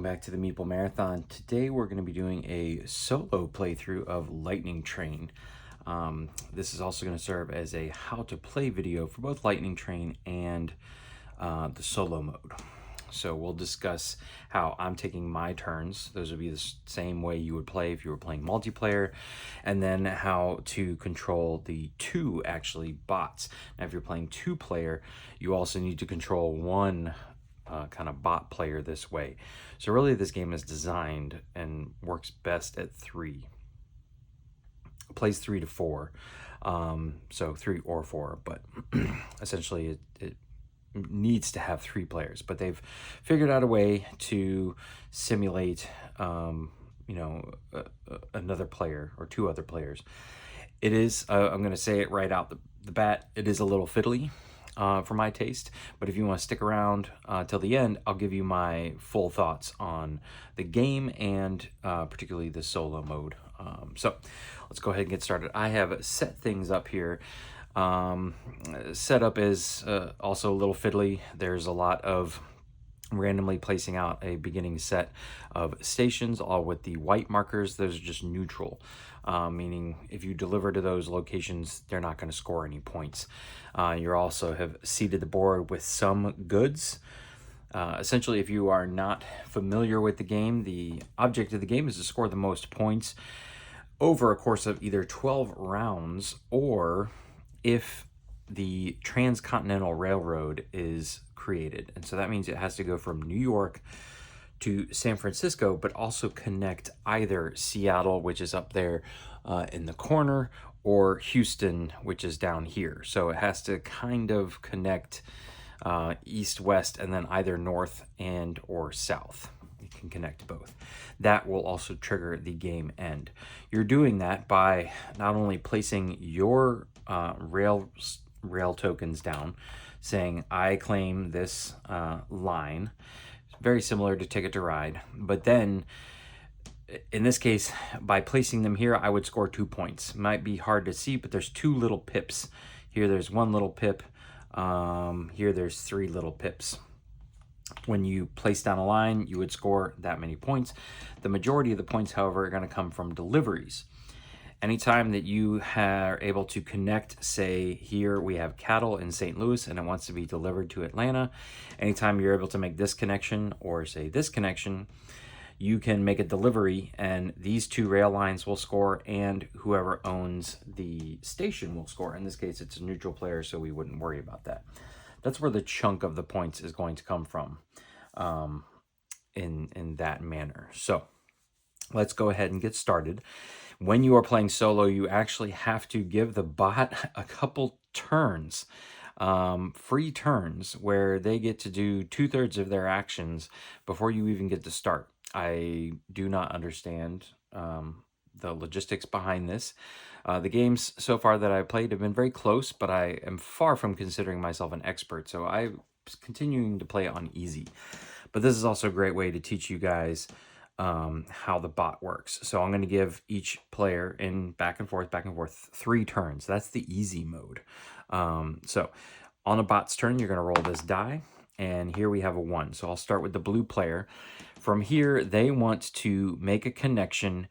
back to the Meeple Marathon. Today we're going to be doing a solo playthrough of Lightning Train. This is also going to serve as a how to play video for both Lightning Train and the solo mode. So we'll discuss how I'm taking my turns. Those would be the same way you would play if you were playing multiplayer, and then how to control the two bots. Now if you're playing two player, you also need to control one kind of bot player this way. So really this game is designed and works best at three. It plays 3 to 4. So 3 or 4, but essentially it needs to have 3 players, but they've figured out a way to simulate another player or 2 other players. It is I'm going to say it right out the bat, it is a little fiddly for my taste, but if you want to stick around till the end, I'll give you my full thoughts on the game and particularly the solo mode. So let's go ahead and get started. I have set things up here. Setup is also a little fiddly. There's a lot of randomly placing out a beginning set of stations, all with the white markers. Those are just neutral, meaning if you deliver to those locations, they're not going to score any points. You also have seeded the board with some goods. Essentially, if you are not familiar with the game, the object of the game is to score the most points over a course of either 12 rounds, or if the Transcontinental Railroad is created. And so that means it has to go from New York to San Francisco, but also connect either Seattle, which is up there in the corner, or Houston, which is down here. So it has to kind of connect east, west, and then either north and or south. You can connect both. That will also trigger the game end. You're doing that by not only placing your rail tokens down, saying I claim this line, very similar to Ticket to Ride, but then in this case, by placing them here, I would score 2 points. Might be hard to see, but there's 2 little pips. Here there's 1 little pip. Here there's 3 little pips. When you place down a line, you would score that many points. The majority of the points, however, are going to come from deliveries. Anytime that you are able to connect, say here we have cattle in St. Louis and it wants to be delivered to Atlanta. Anytime you're able to make this connection or say this connection, you can make a delivery and these 2 rail lines will score and whoever owns the station will score. In this case, it's a neutral player, so we wouldn't worry about that. That's where the chunk of the points is going to come from in that manner. So let's go ahead and get started. When you are playing solo, you actually have to give the bot a couple turns, free turns, where they get to do 2/3 of their actions before you even get to start. I do not understand the logistics behind this. The games so far that I played have been very close, but I am far from considering myself an expert, so I'm continuing to play on easy. But this is also a great way to teach you guys how the bot works. So I'm going to give each player in back and forth, 3 turns. That's the easy mode. So on a bot's turn, you're going to roll this die, and here we have a 1. So I'll start with the blue player. From here, they want to make a connection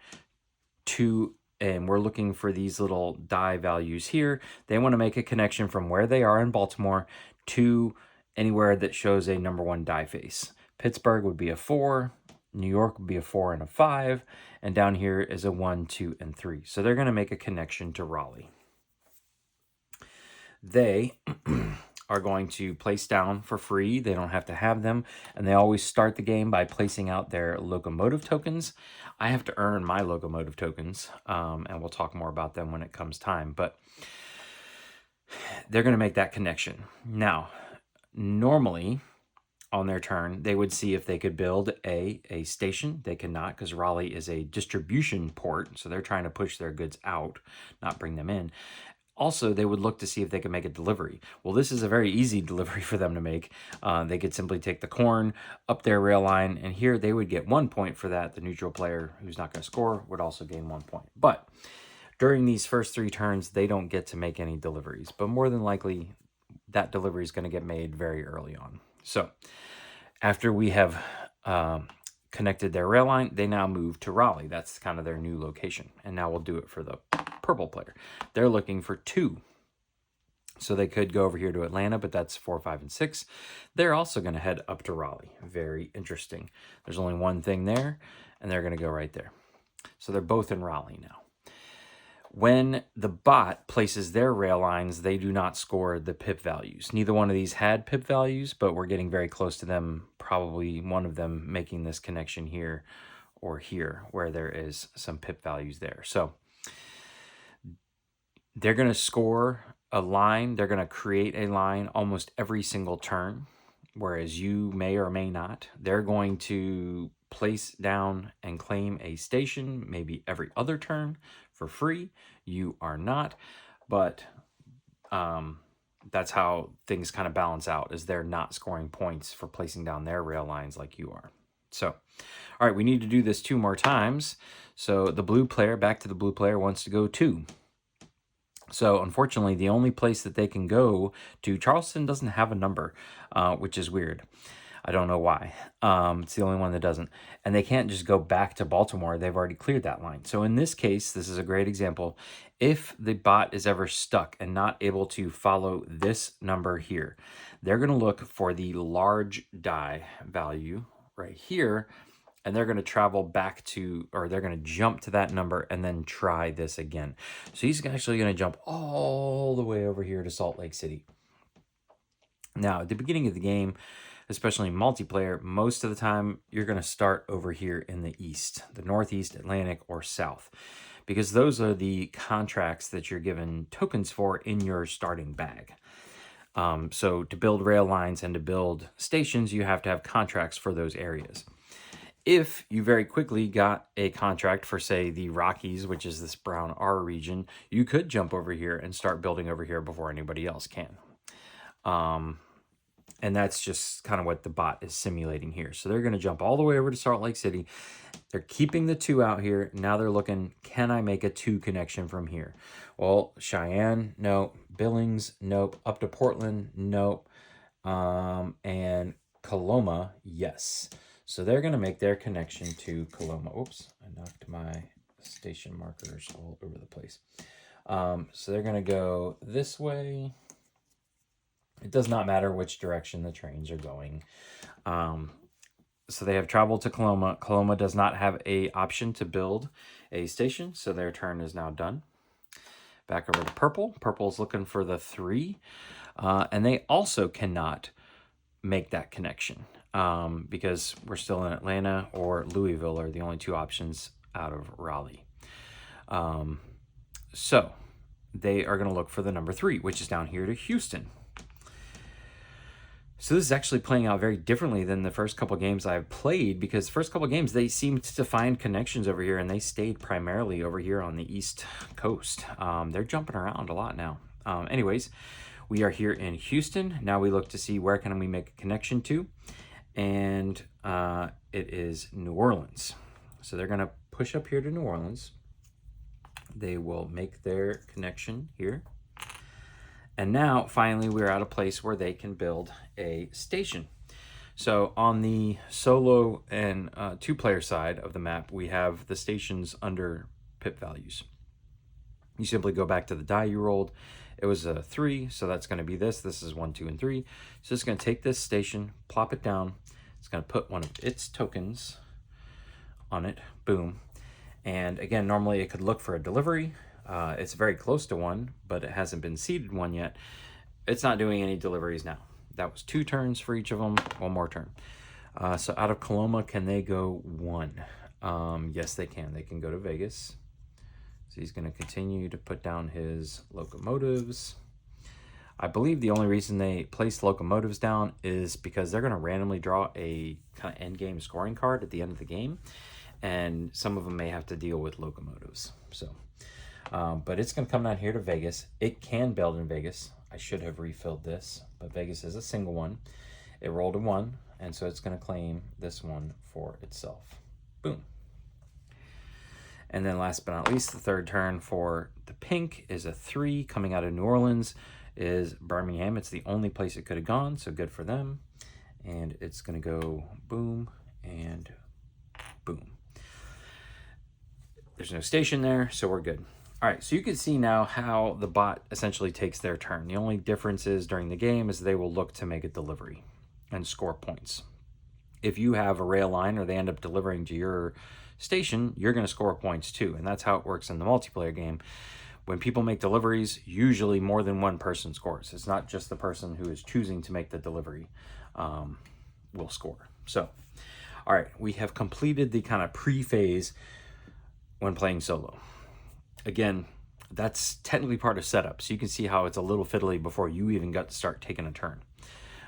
to, and we're looking for these little die values here. They want to make a connection from where they are in Baltimore to anywhere that shows a number 1 die face. Pittsburgh would be a 4. New York would be a 4 and a 5, and down here is a 1, 2, and 3. So they're going to make a connection to Raleigh. They are going to place down for free. They don't have to have them, and they always start the game by placing out their locomotive tokens. I have to earn my locomotive tokens, and we'll talk more about them when it comes time, but they're going to make that connection. Now, normally on their turn, they would see if they could build a station. They cannot, because Raleigh is a distribution port, so they're trying to push their goods out, not bring them in. Also, they would look to see if they could make a delivery. Well, this is a very easy delivery for them to make. They could simply take the corn up their rail line, and here they would get 1 point for that. The neutral player, who's not going to score, would also gain 1 point. But during these first 3 turns, they don't get to make any deliveries, but more than likely that delivery is going to get made very early on. So after we have connected their rail line, they now move to Raleigh. That's kind of their new location. And now we'll do it for the purple player. They're looking for 2. So they could go over here to Atlanta, but that's 4, 5, and 6. They're also going to head up to Raleigh. Very interesting. There's only one thing there, and they're going to go right there. So they're both in Raleigh now. When the bot places their rail lines, they do not score the pip values. Neither one of these had pip values, but we're getting very close to them, probably one of them making this connection here or here, where there is some pip values there. So they're going to score a line. They're going to create a line almost every single turn, whereas you may or may not. They're going to place down and claim a station maybe every other turn for free. You are not, but that's how things kind of balance out, is they're not scoring points for placing down their rail lines like you are. So, all right, we need to do this 2 more times. So the blue player, back to the blue player, wants to go 2. So unfortunately, the only place that they can go to, Charleston doesn't have a number, which is weird. I don't know why. It's the only one that doesn't. And they can't just go back to Baltimore. They've already cleared that line. So in this case, this is a great example. If the bot is ever stuck and not able to follow this number here, they're going to look for the large die value right here, and they're going to travel back to, or they're going to jump to that number and then try this again. So he's actually going to jump all the way over here to Salt Lake City. Now, at the beginning of the game, especially in multiplayer, most of the time you're going to start over here in the east, the Northeast, Atlantic, or South, because those are the contracts that you're given tokens for in your starting bag. So to build rail lines and to build stations, you have to have contracts for those areas. If you very quickly got a contract for, say, the Rockies, which is this brown R region, you could jump over here and start building over here before anybody else can. And that's just kind of what the bot is simulating here. So they're going to jump all the way over to Salt Lake City. They're keeping the 2 out here. Now they're looking, can I make a 2 connection from here? Well, Cheyenne, nope. Billings, nope. Up to Portland, nope. And Coloma, yes. So they're going to make their connection to Coloma. Oops, I knocked my station markers all over the place. So they're going to go this way. It does not matter which direction the trains are going. So they have traveled to Coloma. Coloma does not have an option to build a station, so their turn is now done. Back over to Purple. Purple's looking for the 3. And they also cannot make that connection because we're still in Atlanta or Louisville are the only 2 options out of Raleigh. So they are going to look for the number 3, which is down here to Houston. So this is actually playing out very differently than the first couple games I've played, because the first couple games they seemed to find connections over here and they stayed primarily over here on the East Coast. They're jumping around a lot now. Anyways, we are here in Houston. Now we look to see where can we make a connection to, and it is New Orleans. So they're going to push up here to New Orleans. They will make their connection here. And now, finally, we're at a place where they can build a station. So on the solo and 2-player side of the map, we have the stations under pip values. You simply go back to the die you rolled. It was a 3, so that's going to be this. This is 1, 2, and 3. So it's going to take this station, plop it down. It's going to put one of its tokens on it. Boom. And again, normally it could look for a delivery. It's very close to one, but it hasn't been seeded one yet. It's not doing any deliveries now. That was 2 turns for each of them. 1 more turn. So out of Coloma, can they go 1? Yes, they can. They can go to Vegas. So he's going to continue to put down his locomotives. I believe the only reason they placed locomotives down is because they're going to randomly draw a kind of end game scoring card at the end of the game. And some of them may have to deal with locomotives. So... but it's going to come down here to Vegas. It can build in Vegas. I should have refilled this, but Vegas is a single one. It rolled a 1, and so it's going to claim this one for itself. Boom. And then last but not least, the 3rd turn for the pink is a 3 coming out of New Orleans, is Birmingham. It's the only place it could have gone, so good for them. And it's going to go boom and Boom. There's no station there, so we're good. All right, so you can see now how the bot essentially takes their turn. The only difference is during the game is they will look to make a delivery and score points. If you have a rail line or they end up delivering to your station, you're going to score points too. And that's how it works in the multiplayer game. When people make deliveries, usually more than one person scores. It's not just the person who is choosing to make the delivery will score. So, all right, we have completed the kind of pre-phase when playing solo. Again, that's technically part of setup, so you can see how it's a little fiddly before you even got to start taking a turn.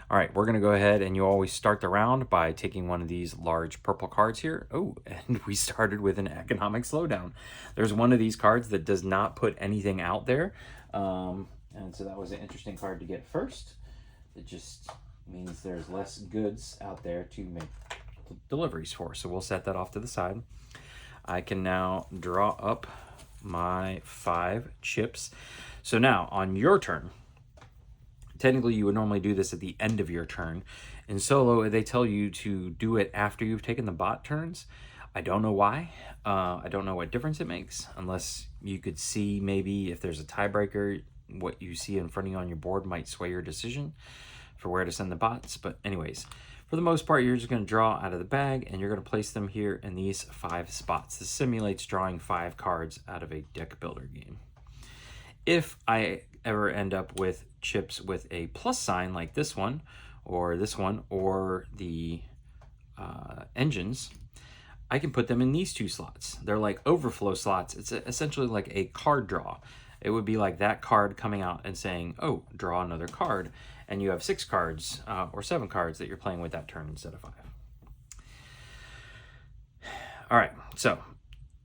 All right, we're going to go ahead, and you always start the round by taking one of these large purple cards here. Oh, and we started with an economic slowdown. There's one of these cards that does not put anything out there, and so that was an interesting card to get first. It just means there's less goods out there to make deliveries for, so we'll set that off to the side. I can now draw up my 5 chips. So now, on your turn, technically, you would normally do this at the end of your turn. In solo, they tell you to do it after you've taken the bot turns. I don't know why. I don't know what difference it makes, unless you could see maybe if there's a tiebreaker, what you see in front of you on your board might sway your decision for where to send the bots. But anyways, for the most part, you're just going to draw out of the bag, and you're going to place them here in these 5 spots. This simulates drawing 5 cards out of a deck builder game. If I ever end up with chips with a plus sign like this one, or the engines, I can put them in these 2 slots. They're like overflow slots. It's essentially like a card draw. It would be like that card coming out and saying, oh, draw another card. And you have 6 cards or 7 cards that you're playing with that turn instead of 5. All right, so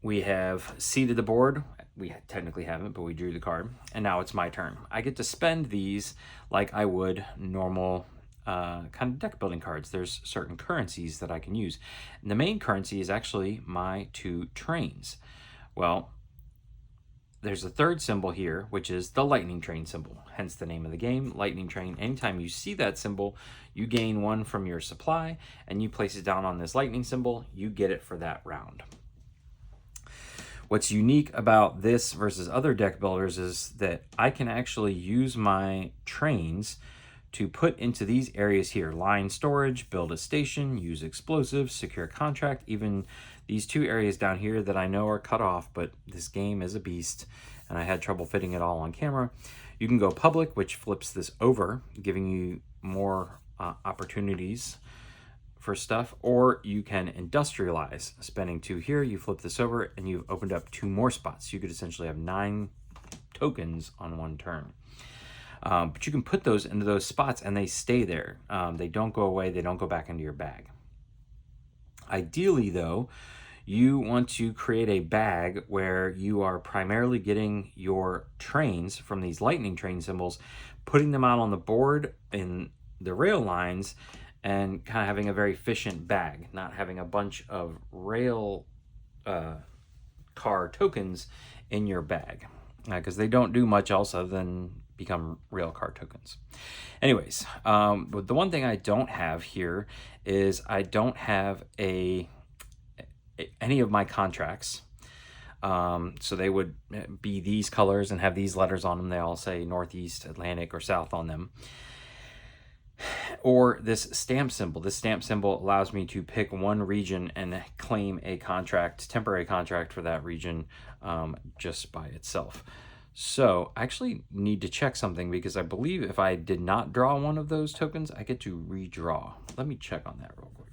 we have seeded the board. We technically haven't, but we drew the card. And now it's my turn. I get to spend these like I would normal kind of deck building cards. There's certain currencies that I can use. And the main currency is actually my 2 trains. Well, there's a third symbol here, which is the lightning train symbol, hence the name of the game, lightning train. Anytime you see that symbol, you gain 1 from your supply, and you place it down on this lightning symbol, you get it for that round. What's unique about this versus other deck builders is that I can actually use my trains to put into these areas here: line storage, build a station, use explosives, secure contract, even these 2 areas down here that I know are cut off, but this game is a beast and I had trouble fitting it all on camera. You can go public, which flips this over, giving you more opportunities for stuff, or you can industrialize, spending 2 here. You flip this over and you've opened up 2 more spots. You could essentially have 9 tokens on 1 turn. But you can put those into those spots and they stay there. They don't go away. They don't go back into your bag. Ideally, though, you want to create a bag where you are primarily getting your trains from these lightning train symbols, putting them out on the board in the rail lines, and kind of having a very efficient bag, not having a bunch of rail car tokens in your bag, because they don't do much else other than become rail car tokens. Anyways, but the one thing I don't have here is I don't have any of my contracts. So they would be these colors and have these letters on them. They all say Northeast, Atlantic, or South on them. Or this stamp symbol. This stamp symbol allows me to pick one region and claim a contract, temporary contract for that region just by itself. So I actually need to check something, because I believe if I did not draw one of those tokens, I get to redraw. Let me check on that real quick.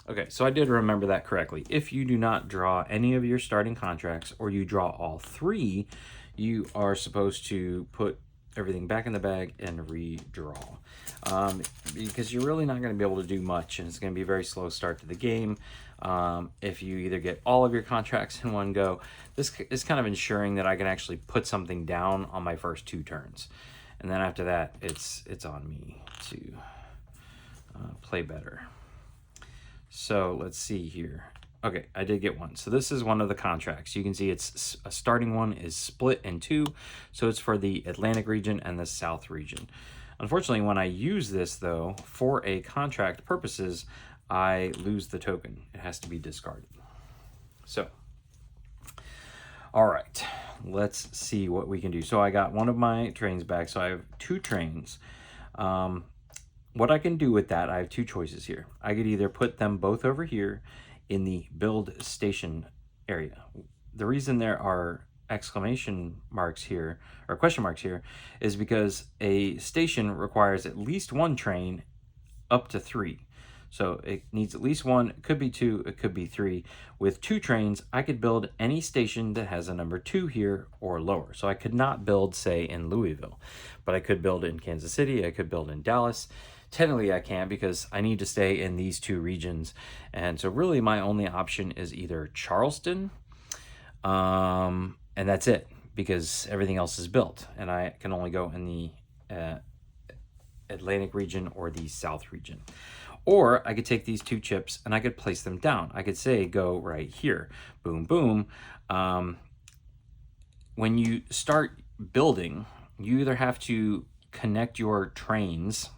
Okay, so I did remember that correctly. If you do not draw any of your starting contracts, or you draw all 3, you are supposed to put everything back in the bag and redraw. Because you're really not going to be able to do much, and it's going to be a very slow start to the game. If you either get all of your contracts in one go, this is kind of ensuring that I can actually put something down on my first 2 turns. And then after that, it's on me to play better. So let's see here. Okay, I did get one. So this is one of the contracts. You can see it's a starting one is split in 2. So it's for the Atlantic region and the South region. Unfortunately, when I use this, though, for a contract purposes, I lose the token. It has to be discarded. So, all right, let's see what we can do. So I got one of my trains back. So I have 2 trains. What I can do with that, I have 2 choices here. I could either put them both over here in the build station area. The reason there are exclamation marks here, or question marks here, is because a station requires at least 1 train up to 3. So it needs at least 1, it could be 2, it could be 3. With 2 trains, I could build any station that has a number 2 here or lower. So I could not build, say, in Louisville, but I could build in Kansas City, I could build in Dallas. Technically, I can't because I need to stay in these 2 regions. And so really my only option is either Charleston, and that's it, because everything else is built. And I can only go in the Atlantic region or the South region. Or I could take these 2 chips and I could place them down. I could say go right here, boom, boom. When you start building, you either have to connect your trains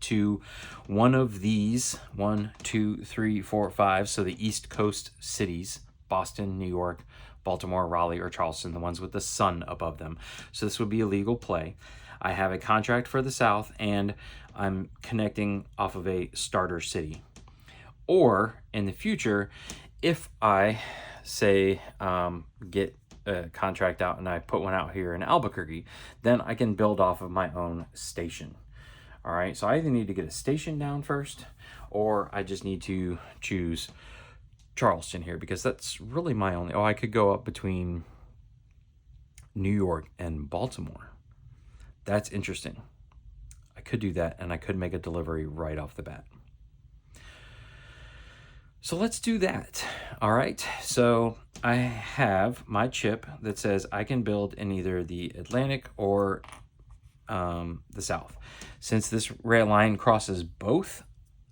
to one of these 1, 2, 3, 4, 5. So the East Coast cities, Boston, New York, Baltimore, Raleigh, or Charleston, the ones with the sun above them. So this would be a legal play. I have a contract for the South, and I'm connecting off of a starter city. Or in the future, if I say get a contract out and I put one out here in Albuquerque, then I can build off of my own station. All right, so I either need to get a station down first, or I just need to choose Charleston here, because that's really my only... Oh, I could go up between New York and Baltimore. That's interesting. I could do that, and I could make a delivery right off the bat. So let's do that. All right, so I have my chip that says I can build in either the Atlantic or the South. Since this rail line crosses both,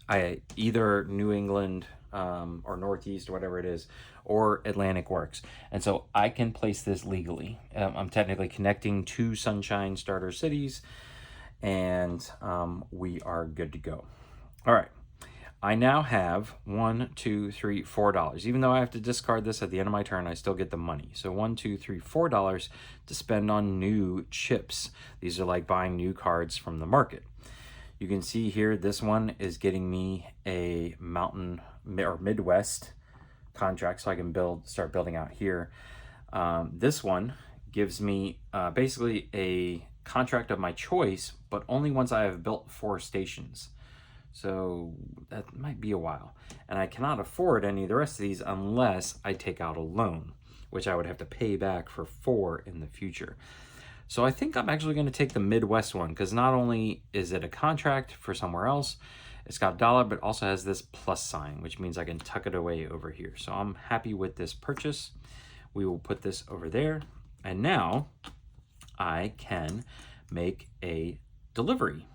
I either New England or Northeast, or whatever it is, or Atlantic works. And so I can place this legally. I'm technically connecting 2 Sunshine starter cities, and we are good to go. All right. I now have $1, $2, $3, $4. Even though I have to discard this at the end of my turn, I still get the money. So $1, $2, $3, $4 to spend on new chips. These are like buying new cards from the market. You can see here, this one is getting me a mountain or Midwest contract, so I can start building out here. This one gives me basically a contract of my choice, but only once I have built 4 stations. So that might be a while. And I cannot afford any of the rest of these unless I take out a loan, which I would have to pay back for 4 in the future. So I think I'm actually going to take the Midwest one, because not only is it a contract for somewhere else, it's got $, but also has this plus sign, which means I can tuck it away over here. So I'm happy with this purchase. We will put this over there. And now I can make a delivery.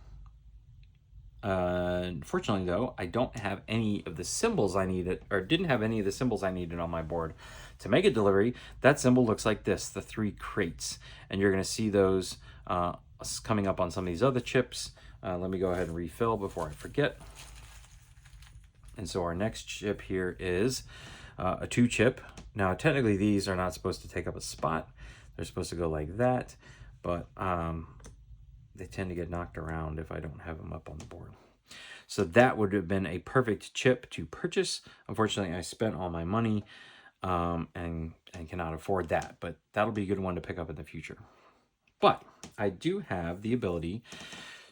Unfortunately, though, I don't have any of the symbols I needed, or didn't have any of the symbols I needed on my board to make a delivery. That symbol looks like this, the 3 crates, and you're going to see those coming up on some of these other chips. Let me go ahead and refill before I forget. And so our next chip here is a 2 chip. Now, technically, these are not supposed to take up a spot. They're supposed to go like that, but they tend to get knocked around if I don't have them up on the board. So that would have been a perfect chip to purchase. Unfortunately, I spent all my money and cannot afford that, but that'll be a good one to pick up in the future. But I do have the ability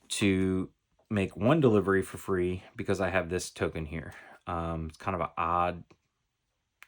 to make 1 delivery for free because I have this token here. It's kind of an odd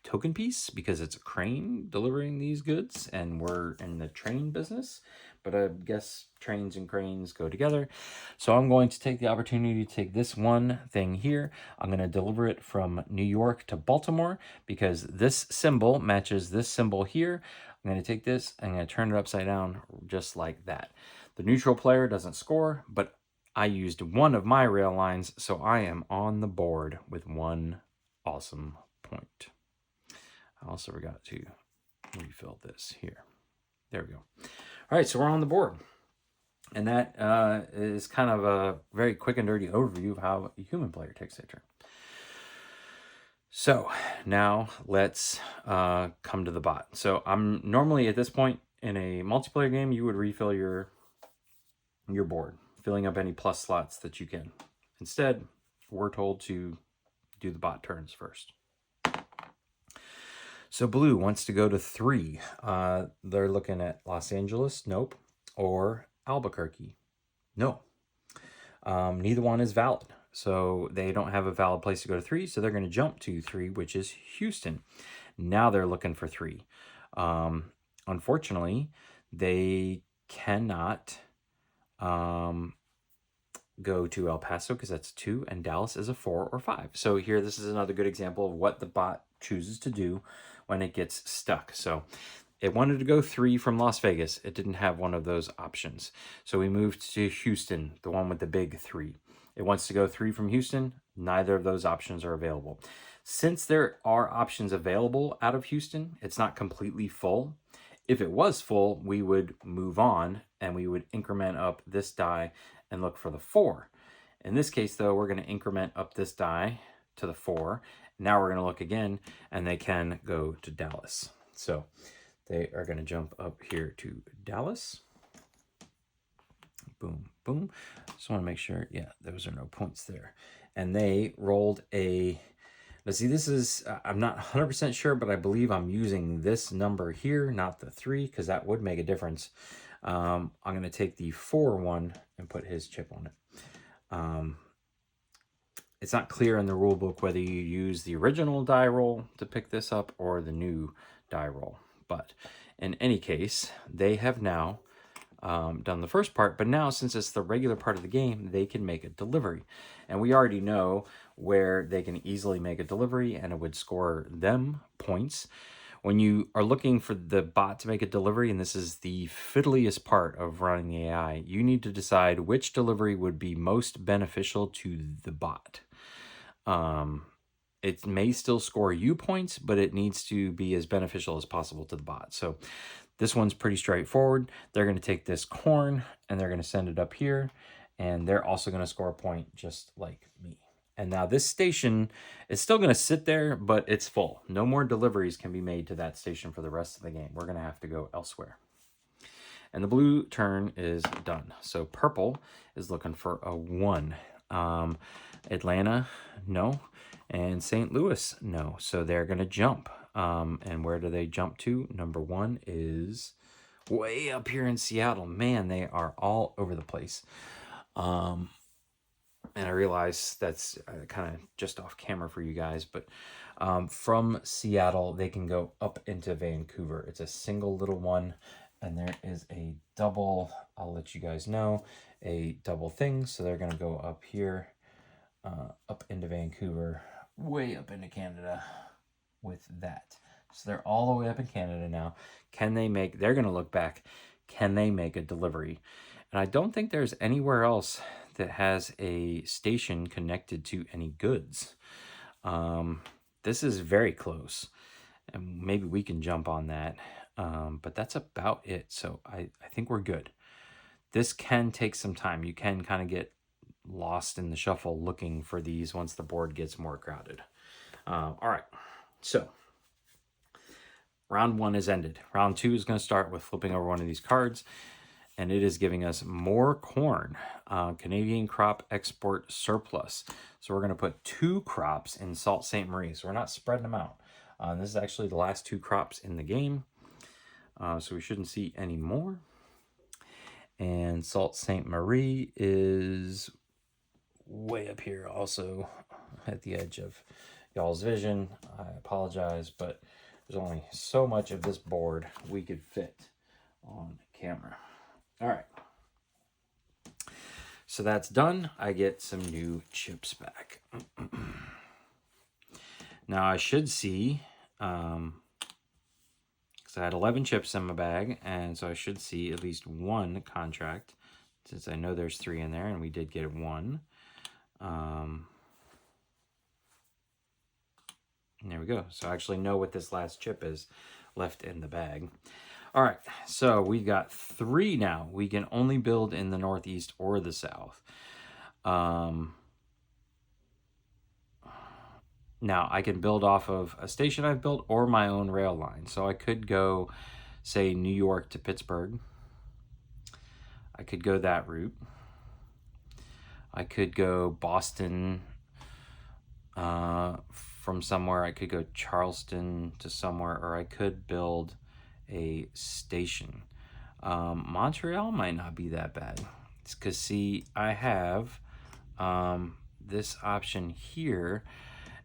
token piece because it's a crane delivering these goods, and we're in the train business, but I guess trains and cranes go together. So I'm going to take the opportunity to take this one thing here. I'm going to deliver it from New York to Baltimore because this symbol matches this symbol here. I'm going to take this, I'm going to turn it upside down just like that. The neutral player doesn't score, but I used one of my rail lines, so I am on the board with 1 awesome point. I also forgot to refill this here. There we go. All right, so we're on the board. And that is kind of a very quick and dirty overview of how a human player takes their turn. So now let's come to the bot. So I'm normally at this point in a multiplayer game, you would refill your board, filling up any plus slots that you can. Instead, we're told to do the bot turns first. So blue wants to go to 3. They're looking at Los Angeles, nope, or Albuquerque, no. Neither one is valid. So they don't have a valid place to go to 3, so they're going to jump to 3, which is Houston. Now they're looking for 3. Unfortunately, they cannot go to El Paso because that's 2, and Dallas is a 4 or 5. So here, this is another good example of what the bot chooses to do when it gets stuck. So it wanted to go 3 from Las Vegas. It didn't have one of those options. So we moved to Houston, the one with the big 3. It wants to go 3 from Houston. Neither of those options are available. Since there are options available out of Houston, it's not completely full. If it was full, we would move on and we would increment up this die and look for the 4. In this case, though, we're going to increment up this die to the 4. Now we're going to look again, and they can go to Dallas. So they are going to jump up here to Dallas. Boom, boom. Just want to make sure, yeah, those are no points there. And they rolled a... Now see, this is, I'm not 100% sure, but I believe I'm using this number here, not the 3, because that would make a difference. I'm going to take the 4 one and put his chip on it. It's not clear in the rule book whether you use the original die roll to pick this up or the new die roll. But in any case, they have now done the first part, but now since it's the regular part of the game, they can make a delivery. And we already know where they can easily make a delivery and it would score them points. When you are looking for the bot to make a delivery, and this is the fiddliest part of running the AI, you need to decide which delivery would be most beneficial to the bot. It may still score you points, but it needs to be as beneficial as possible to the bot. So this one's pretty straightforward. They're going to take this corn and they're going to send it up here. And they're also going to score a point just like me. And now this station is still going to sit there, but it's full. No more deliveries can be made to that station for the rest of the game. We're going to have to go elsewhere. And the blue turn is done. So purple is looking for a 1. Atlanta, no. And St. Louis, no. So they're going to jump. And where do they jump to? Number 1 is way up here in Seattle. Man, they are all over the place. And I realize that's kind of just off camera for you guys, but from Seattle, they can go up into Vancouver. It's a single little one, and there is a double, I'll let you guys know, a double thing. So they're going to go up here, up into Vancouver, way up into Canada with that. So they're all the way up in Canada now. Can they make, they're going to look back, can they make a delivery? And I don't think there's anywhere else that has a station connected to any goods. This is very close, and maybe we can jump on that. But that's about it. So I think we're good. This can take some time. You can kind of get lost in the shuffle looking for these once the board gets more crowded. All right, so round 1 is ended. Round 2 is going to start with flipping over one of these cards, and it is giving us more corn, Canadian crop export surplus. So we're going to put 2 crops in Sault Ste. Marie. So we're not spreading them out. This is actually the last 2 crops in the game. So we shouldn't see any more. And Sault Ste. Marie is way up here also at the edge of y'all's vision. I apologize, but there's only so much of this board we could fit on camera. All right. So that's done. I get some new chips back. Now I should see, because I had 11 chips in my bag, and so I should see at least 1 contract, since I know there's 3 in there, and we did get 1. There we go. So I actually know what this last chip is left in the bag. All right, so we got 3 now. We can only build in the northeast or the south. Now, I can build off of a station I've built or my own rail line. So I could go, say, New York to Pittsburgh. I could go that route. I could go Boston from somewhere. I could go Charleston to somewhere, or I could build a station. Montreal might not be that bad. It's because, see, I have this option here,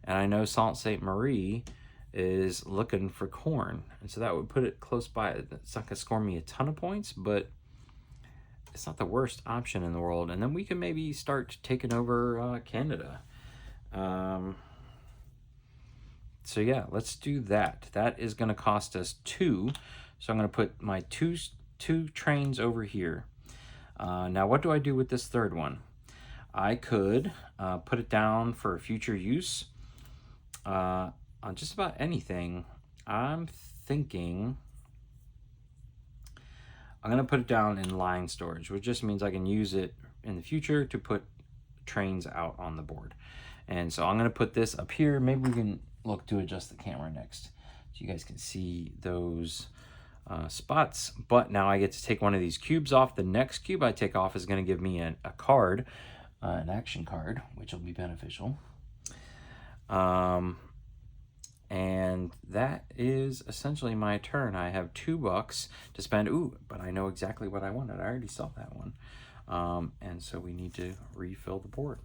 and I know Sault Ste. Marie is looking for corn, and so that would put it close by. It's not going to score me a ton of points, but it's not the worst option in the world. And then we can maybe start taking over Canada. So yeah, let's do that. That is going to cost us 2. So I'm going to put my two trains over here. Now, what do I do with this third one? I could put it down for future use on just about anything. I'm thinking I'm going to put it down in line storage, which just means I can use it in the future to put trains out on the board. And so I'm going to put this up here. Maybe we can look to adjust the camera next so you guys can see those spots. But now I get to take one of these cubes off. The next cube I take off is going to give me a card, an action card, which will be beneficial. And that is essentially my turn. I have $2 to spend. Ooh, but I know exactly what I wanted. I already saw that one. And so we need to refill the board.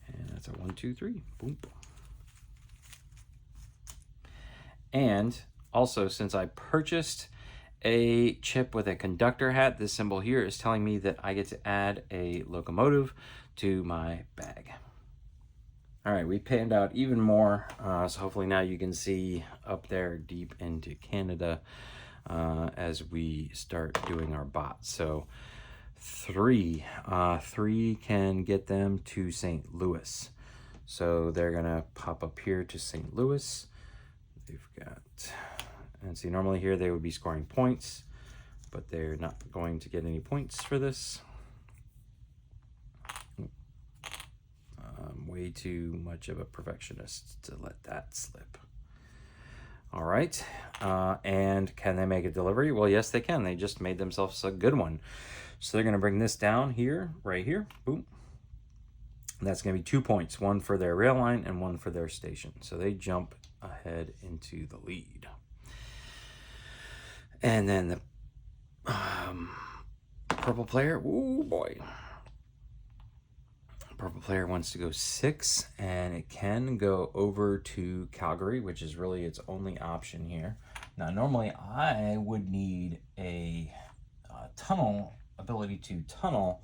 And that's a 1, 2, 3. Boom. And also, since I purchased a chip with a conductor hat, this symbol here is telling me that I get to add a locomotive to my bag. All right, we panned out even more, so hopefully now you can see up there deep into Canada as we start doing our bots. So 3 can get them to St. Louis. So they're gonna pop up here to St. Louis. They've got, and see, normally here they would be scoring points, but they're not going to get any points for this. I'm way too much of a perfectionist to let that slip. All right, and can they make a delivery? Well, yes, they can. They just made themselves a good one. So they're gonna bring this down here, right here, boom. And that's gonna be 2 points, 1 for their rail line and 1 for their station. So they jump ahead into the lead. And then the purple player, oh boy. Purple player wants to go 6, and it can go over to Calgary, which is really its only option here. Now, normally I would need a tunnel, ability to tunnel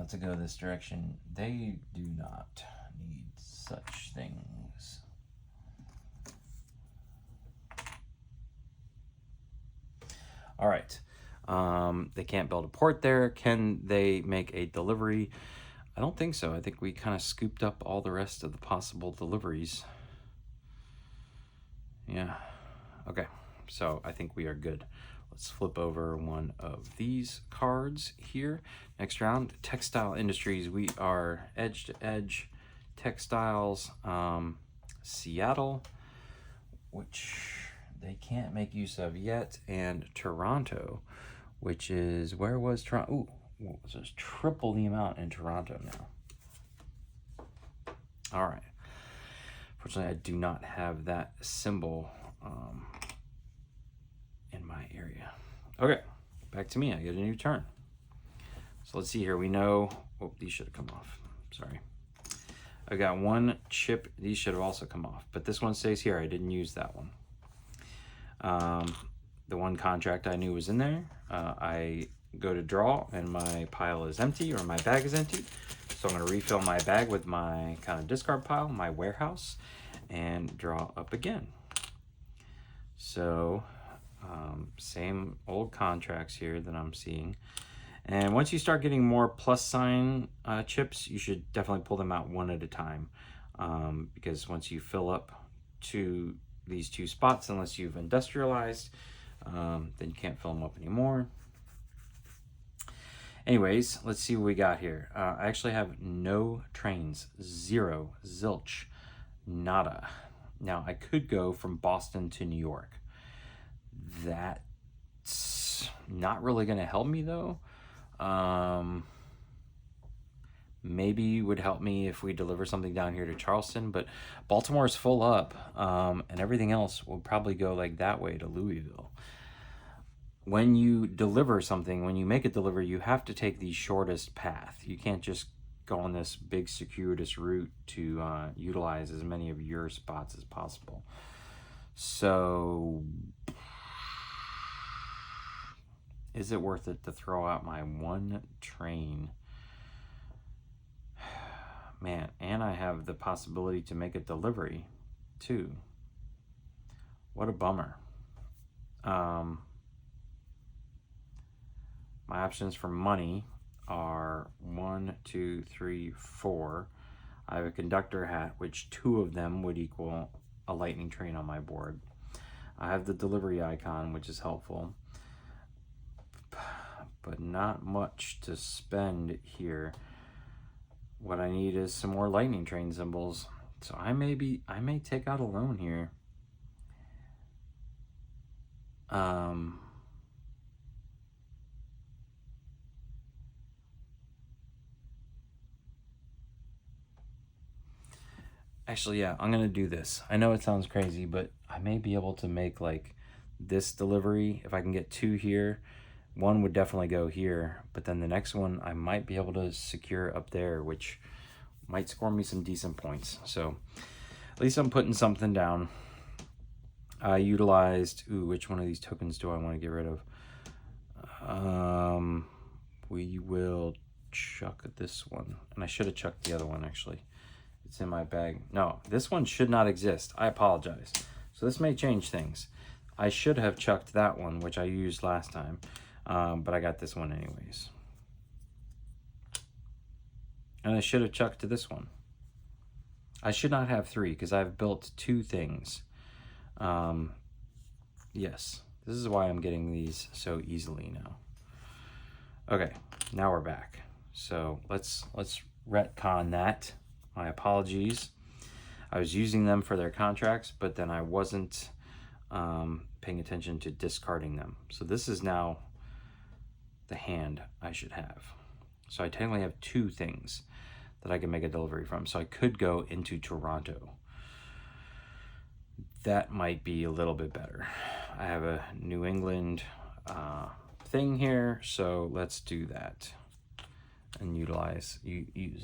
to go this direction. They do not need such things. All right, they can't build a port there. Can they make a delivery? I don't think so. I think we kind of scooped up all the rest of the possible deliveries. Yeah, okay, so I think we are good. Let's flip over one of these cards here. Next round, textile industries. We are edge to edge textiles, Seattle, which they can't make use of yet, and Toronto, which is, where was Toronto? Ooh, what was this? Triple the amount in Toronto now. All right. Fortunately, I do not have that symbol in my area. Okay, back to me. I get a new turn. So let's see here. We know, oh, these should have come off. Sorry. I got 1 chip. These should have also come off, but this one stays here. I didn't use that one. The 1 contract I knew was in there. I go to draw and my pile is empty, or my bag is empty. So I'm going to refill my bag with my kind of discard pile, my warehouse, and draw up again. So same old contracts here that I'm seeing. And once you start getting more plus sign chips, you should definitely pull them out one at a time, because once you fill up to these 2 spots, unless you've industrialized, then you can't fill them up anymore. Anyways, let's see what we got here. I actually have no trains, zero, zilch, nada. Now, I could go from Boston to New York. That's not really going to help me, though. Maybe would help me if we deliver something down here to Charleston, but Baltimore's full up, and everything else will probably go like that way to Louisville. When you deliver something, when you make a delivery, you have to take the shortest path. You can't just go on this big circuitous route to utilize as many of your spots as possible. So, is it worth it to throw out my one train? Man, and I have the possibility to make a delivery too. What a bummer. My options for money are 1, 2, 3, 4. I have a conductor hat, which 2 of them would equal a lightning train on my board. I have the delivery icon, which is helpful, but not much to spend here. What I need is some more lightning train symbols. So I may take out a loan here. Actually, yeah, I'm gonna do this. I know it sounds crazy, but I may be able to make like this delivery. If I can get 2 here, one would definitely go here, but then the next one I might be able to secure up there, which might score me some decent points. So at least I'm putting something down. I utilized, which one of these tokens do I want to get rid of? We will chuck this one, and I should have chucked the other one actually. It's in my bag. No, this one should not exist. I apologize. So this may change things. I should have chucked that one, which I used last time, but I got this one anyways. And I should have chucked to this one. I should not have 3 because I've built 2 things. Yes, this is why I'm getting these so easily now. Okay, now we're back. So let's retcon that. My apologies. I was using them for their contracts, but then I wasn't paying attention to discarding them. So this is now the hand I should have. So I technically have 2 things that I can make a delivery from. So I could go into Toronto. That might be a little bit better. I have a New England thing here, so let's do that. And use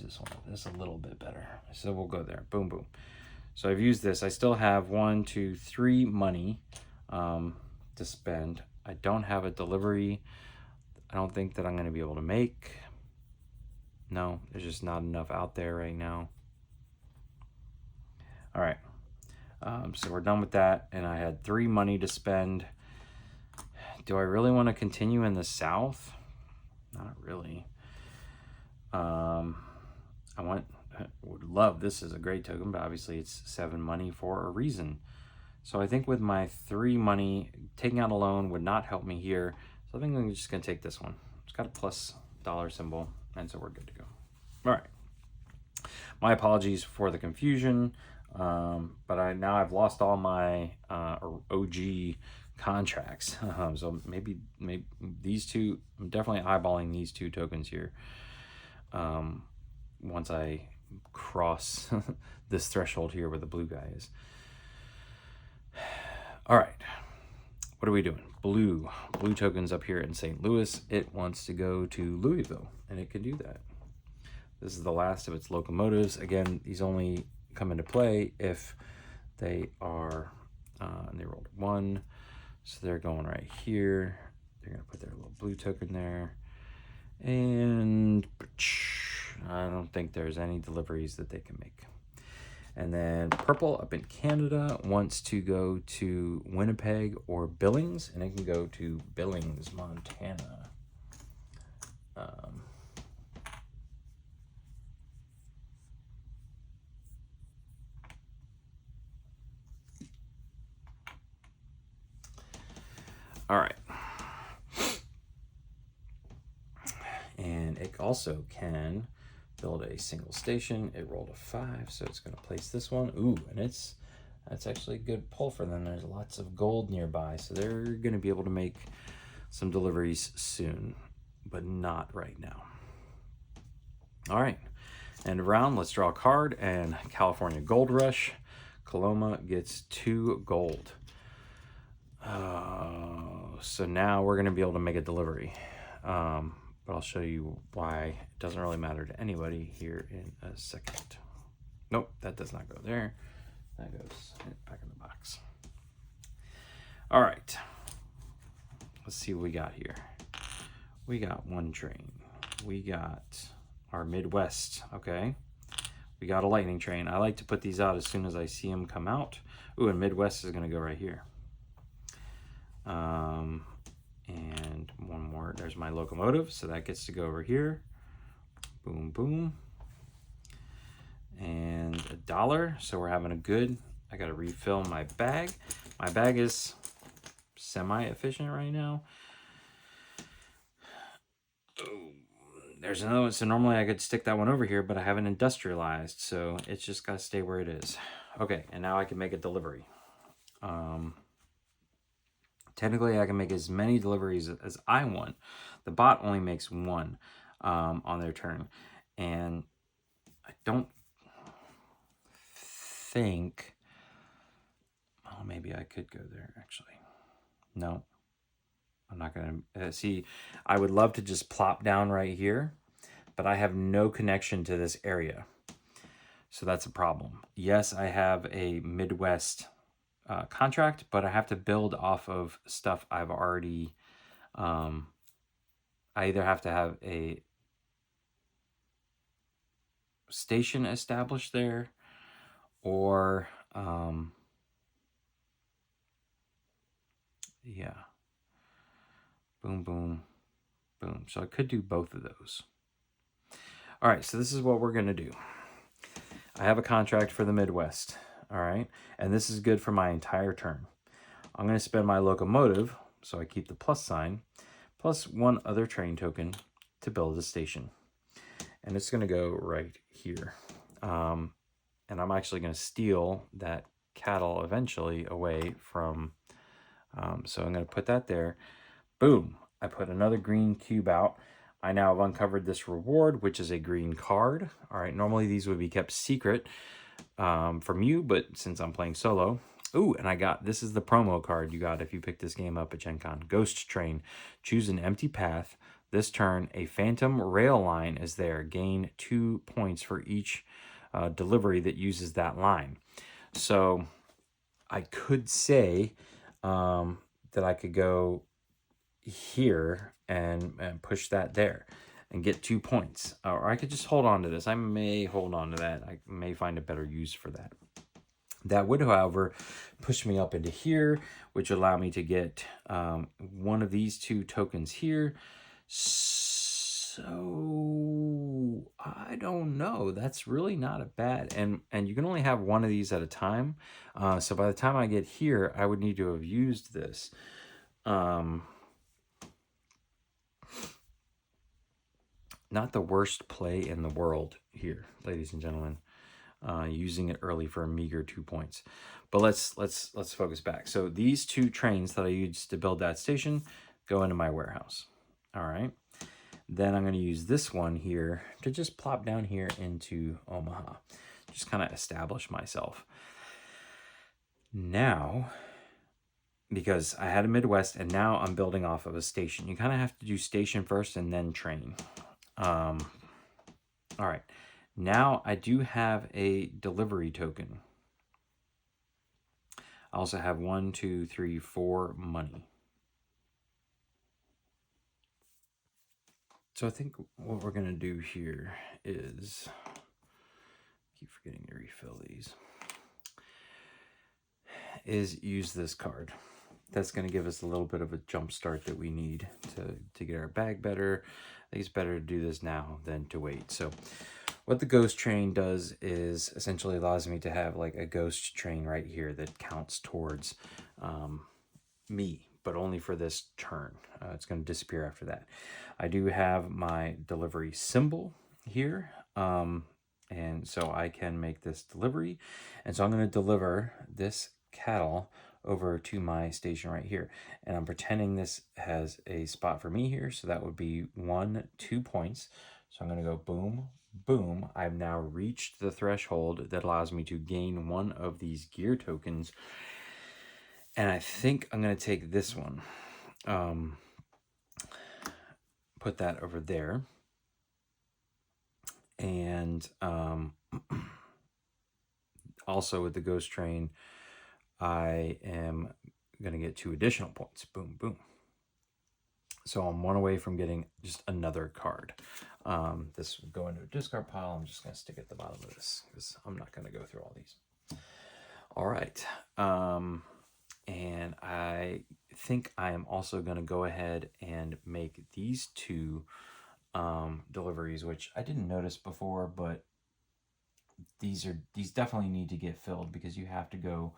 this one. This is a little bit better. So we'll go there. Boom, boom. So I've used this. I still have 1, 2, 3 money to spend. I don't have a delivery. I don't think that I'm going to be able to make. No, there's just not enough out there right now. All right. So we're done with that. And I had 3 money to spend. Do I really want to continue in the South? Not really. I would love, this is a great token, but obviously it's 7 money for a reason. So I think with my 3 money, taking out a loan would not help me here. So I think I'm just gonna take this one. It's got a plus dollar symbol, and so we're good to go. All right. My apologies for the confusion, but now I've lost all my OG contracts. So maybe these 2, I'm definitely eyeballing these 2 tokens here. Once I cross this threshold here where the blue guy is. All right, what are we doing? Blue tokens up here in St. Louis. It wants to go to Louisville, and it can do that. This is the last of its locomotives. Again, these only come into play if they are, and they rolled 1, so they're going right here. They're gonna put their little blue token there. And I don't think there's any deliveries that they can make. And then purple up in Canada wants to go to Winnipeg or Billings, and it can go to Billings, Montana. All right. And it also can build a single station. It rolled a 5, so it's going to place this one. Ooh, and that's actually a good pull for them. There's lots of gold nearby, so they're going to be able to make some deliveries soon, but not right now. All right, end of round. Let's draw a card, and California Gold Rush. Coloma gets 2 gold. So now we're going to be able to make a delivery. But I'll show you why it doesn't really matter to anybody here in a second. Nope, that does not go there. That goes back in the box. All right. Let's see what we got here. We got one train. We got our Midwest, okay? We got a lightning train. I like to put these out as soon as I see them come out. Ooh, and Midwest is going to go right here. And one more. There's my locomotive, so that gets to go over here. Boom, boom. And $1, so we're having a good. I got to refill my bag. My bag is semi-efficient right now. There's another one. So normally I could stick that one over here, but I haven't industrialized, so it's just got to stay where it is. Okay, and now I can make a delivery. Technically, I can make as many deliveries as I want. The bot only makes 1 on their turn. And I don't think... Oh, maybe I could go there, actually. No. I'm not going to... see, I would love to just plop down right here, but I have no connection to this area. So that's a problem. Yes, I have a Midwest contract, but I have to build off of stuff I've already... I either have to have a station established there, or yeah, boom, boom, boom. So I could do both of those. All right, so this is what we're gonna do. I have a contract for the Midwest, all right, and this is good for my entire turn. I'm gonna spend my locomotive, so I keep the plus sign, plus 1 other train token to build a station. And it's gonna go right here. And I'm actually gonna steal that cattle eventually away from, so I'm gonna put that there. Boom, I put another green cube out. I now have uncovered this reward, which is a green card. All right, normally these would be kept secret from you, but since I'm playing solo, ooh, and I got, this is the promo card you got if you pick this game up at Gen Con. Ghost Train, choose an empty path. This turn, a phantom rail line is there. Gain 2 points for each delivery that uses that line. So I could say that I could go here and push that there and get 2 points. Or I could just hold on to this. I may hold on to that. I may find a better use for that. That would, however, push me up into here, which would allow me to get one of these 2 tokens here. So I don't know. That's really not a bad, and you can only have 1 of these at a time. So by the time I get here, I would need to have used this. Not the worst play in the world here, ladies and gentlemen. Using it early for a meager 2 points. But let's focus back. So these 2 trains that I used to build that station go into my warehouse. All right. Then I'm going to use this one here to just plop down here into Omaha. Just kind of establish myself. Now, because I had a Midwest and now I'm building off of a station. You kind of have to do station first and then train. All right. Now I do have a delivery token. I also have 1, 2, 3, 4 money. So I think what we're going to do here is, keep forgetting to refill these, is use this card. That's going to give us a little bit of a jump start that we need to get our bag better. I think it's better to do this now than to wait. So what the ghost train does is essentially allows me to have like a ghost train right here that counts towards me but only for this turn. It's going to disappear after that. I do have my delivery symbol here, and so I can make this delivery. And so I'm going to deliver this cattle over to my station right here. And I'm pretending this has a spot for me here, so that would be 2 points. So I'm going to go boom, boom. I've now reached the threshold that allows me to gain one of these gear tokens. And I think I'm going to take this one, put that over there. And also with the ghost train, I am going to get 2 additional points. Boom, boom. So I'm 1 away from getting just another card. This will go into a discard pile. I'm just going to stick it at the bottom of this because I'm not going to go through all these. All right. And I think I am also going to go ahead and make these 2 deliveries, which I didn't notice before, but these definitely need to get filled because you have to go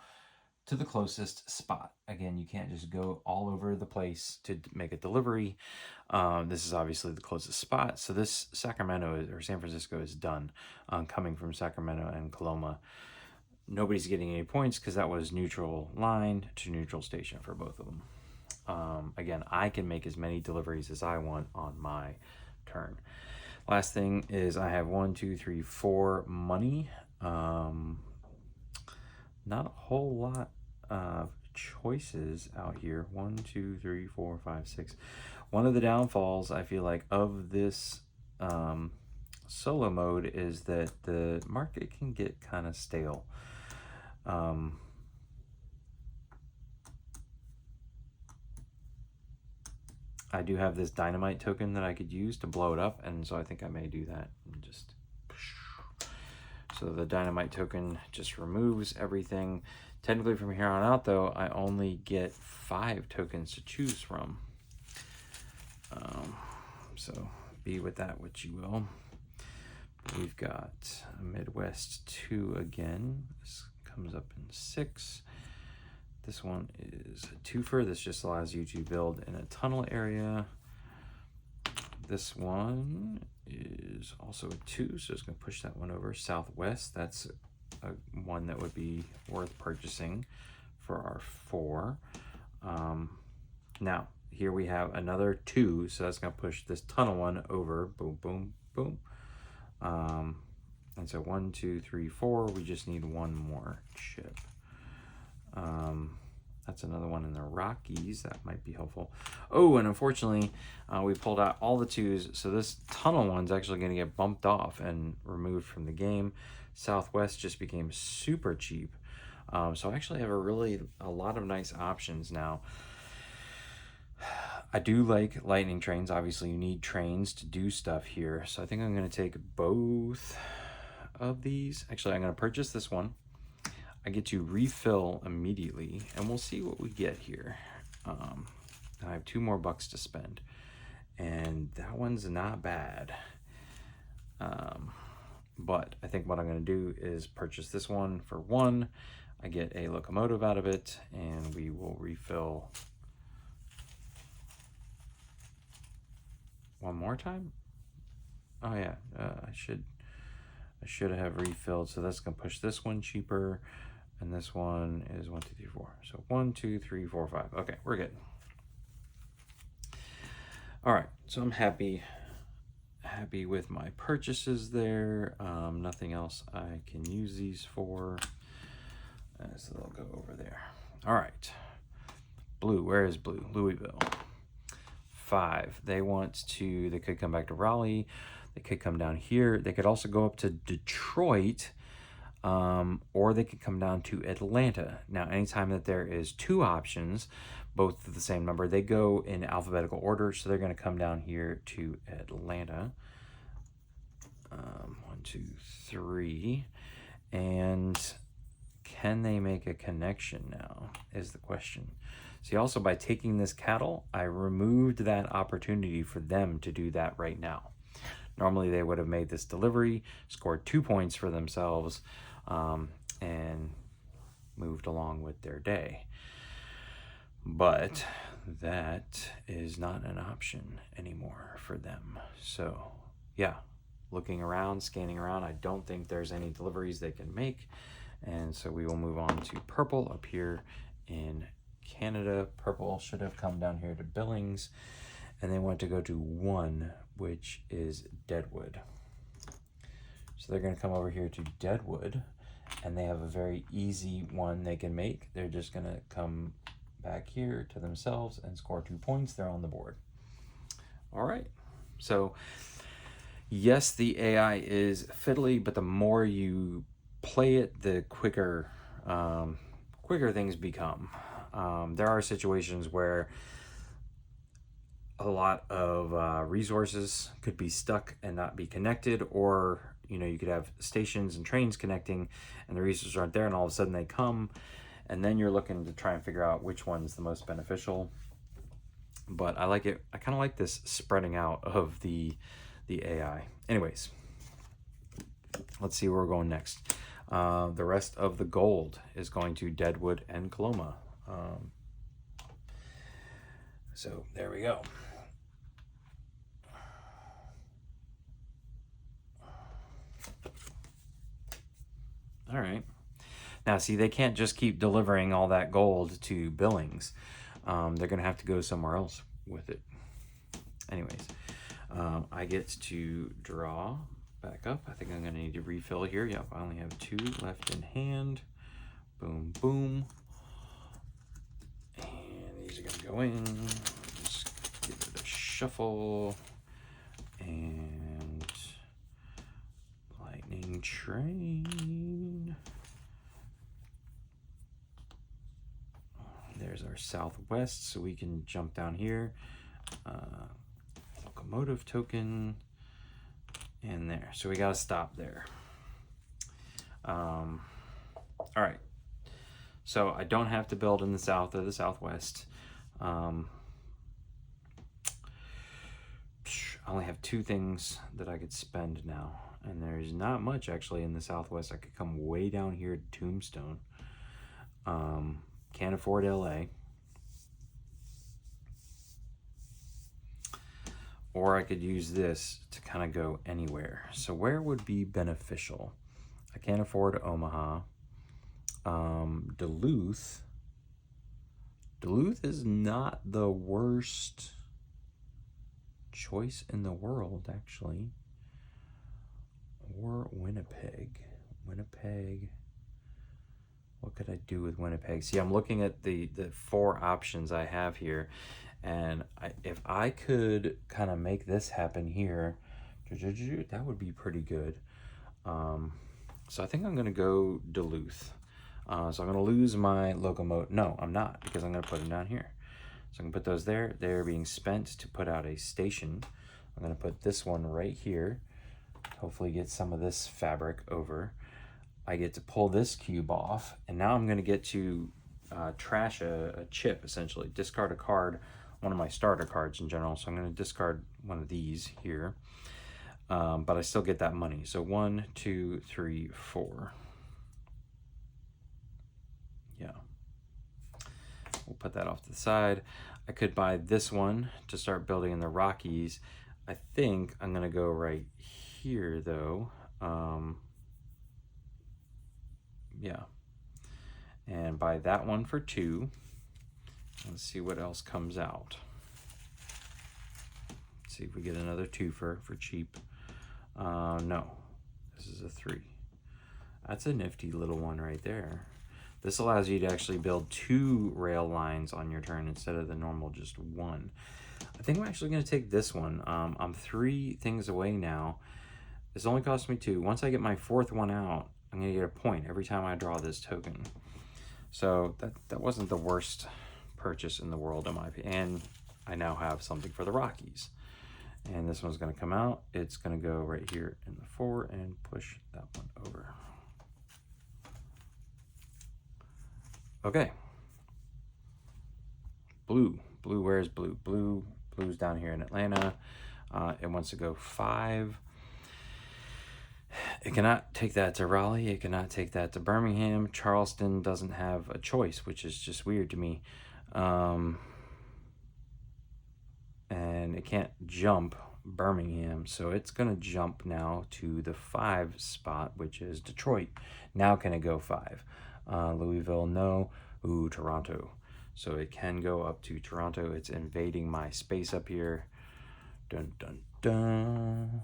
to the closest spot. Again, you can't just go all over the place to make a delivery. This is obviously the closest spot. So this Sacramento or San Francisco is done. Coming from Sacramento and Coloma, nobody's getting any points because that was neutral line to neutral station for both of them. Again, I can make as many deliveries as I want on my turn. Last thing is I have 1, 2, 3, 4 money. Not a whole lot of choices out here. 1, 2, 3, 4, 5, 6. One of the downfalls I feel like of this solo mode is that the market can get kind of stale. I do have this dynamite token that I could use to blow it up, and so I think I may do that. And just so the dynamite token just removes everything. Technically from here on out, though, I only get 5 tokens to choose from. So be with that what you will. We've got a Midwest 2 again. This comes up in 6. This one is a twofer. This just allows you to build in a tunnel area. This one is also a 2, so it's going to push that one over. Southwest, that's one that would be worth purchasing for our 4. Now, here we have another 2, so that's going to push this tunnel one over. Boom, boom, boom. And so 1, 2, 3, 4. We just need 1 more chip. That's another one in the Rockies. That might be helpful. Oh, and unfortunately, we pulled out all the 2s. So this tunnel one's actually going to get bumped off and removed from the game. Southwest just became super cheap. So I actually have a lot of nice options now. I do like lightning trains. Obviously, you need trains to do stuff here. So I think I'm going to take both of these. Actually, I'm going to purchase this one. I get to refill immediately, and we'll see what we get here. I have 2 more bucks to spend, and that one's not bad. But I think what I'm going to do is purchase this one for 1. I get a locomotive out of it, and we will refill 1 more time. Oh yeah, I should have refilled. So that's going to push this one cheaper. And this one is 1, 2, 3, 4. So 1, 2, 3, 4, 5. Okay, we're good. All right, so I'm happy with my purchases there. Nothing else I can use these for. So they'll go over there. All right, blue. Where is blue? Louisville. 5. They could come back to Raleigh. They could come down here. They could also go up to Detroit. Or they could come down to Atlanta. Now, anytime that there is 2 options, both of the same number, they go in alphabetical order. So they're going to come down here to Atlanta. 1, 2, 3. And can they make a connection now is the question. See, also by taking this cattle, I removed that opportunity for them to do that right now. Normally they would have made this delivery, scored 2 points for themselves, and moved along with their day. But that is not an option anymore for them. So yeah, looking around, scanning around, I don't think there's any deliveries they can make. And so we will move on to purple up here in Canada. Purple should have come down here to Billings, and they want to go to 1, which is Deadwood. So they're going to come over here to Deadwood, and they have a very easy one they can make. They're just going to come back here to themselves and score 2 points. They're on the board. All right. So yes, the AI is fiddly, but the more you play it, the quicker things become. There are situations where a lot of resources could be stuck and not be connected, or you could have stations and trains connecting and the resources aren't there, and all of a sudden they come, and then you're looking to try and figure out which one's the most beneficial. But I like it. I kind of like this spreading out of the AI. Anyways, let's see where we're going next. The rest of the gold is going to Deadwood and Coloma. So there we go. All right. Now, see, they can't just keep delivering all that gold to Billings. They're going to have to go somewhere else with it. Anyways, I get to draw back up. I think I'm going to need to refill here. Yep, I only have 2 left in hand. Boom, boom. And these are going to go in. Just give it a shuffle. And lightning train. There's our southwest, so we can jump down here. Locomotive token, and there. So we got to stop there. All right. So I don't have to build in the south or the southwest. I only have 2 things that I could spend now, and there's not much actually in the southwest. I could come way down here to Tombstone. Can't afford LA. Or I could use this to kind of go anywhere. So where would be beneficial? I can't afford Omaha. Duluth. Duluth is not the worst choice in the world, actually. Or Winnipeg. Winnipeg. What could I do with Winnipeg? See, I'm looking at the 4 options I have here, and if I could kind of make this happen here, that would be pretty good. So I think I'm going to go Duluth. So I'm going to lose my locomotive. No, I'm not, because I'm going to put them down here. So I can put those there. They're being spent to put out a station. I'm going to put this one right here. Hopefully get some of this fabric over. I get to pull this cube off, and now I'm going to get to trash a chip, essentially. Discard a card, one of my starter cards in general. So I'm going to discard one of these here, but I still get that money. So 1, 2, 3, 4. Yeah. We'll put that off to the side. I could buy this one to start building in the Rockies. I think I'm going to go right here, though. Yeah, and buy that one for 2. Let's see what else comes out. Let's see if we get another 2 for cheap. No, this is a 3. That's a nifty little one right there. This allows you to actually build 2 rail lines on your turn instead of the normal just 1. I think I'm actually going to take this one. I'm 3 things away now. This only cost me 2. Once I get my 4th one out, I'm going to get a point every time I draw this token. So that wasn't the worst purchase in the world, in my opinion. And I now have something for the Rockies. And this one's going to come out. It's going to go right here in the 4 and push that one over. Okay. Blue. Blue, where's blue? Blue's down here in Atlanta. It wants to go 5. It cannot take that to Raleigh. It cannot take that to Birmingham. Charleston doesn't have a choice, which is just weird to me. and it can't jump Birmingham, so it's going to jump now to the 5 spot, which is Detroit. Now can it go 5? Louisville, no. Ooh, Toronto. So it can go up to Toronto. It's invading my space up here. Dun, dun, dun.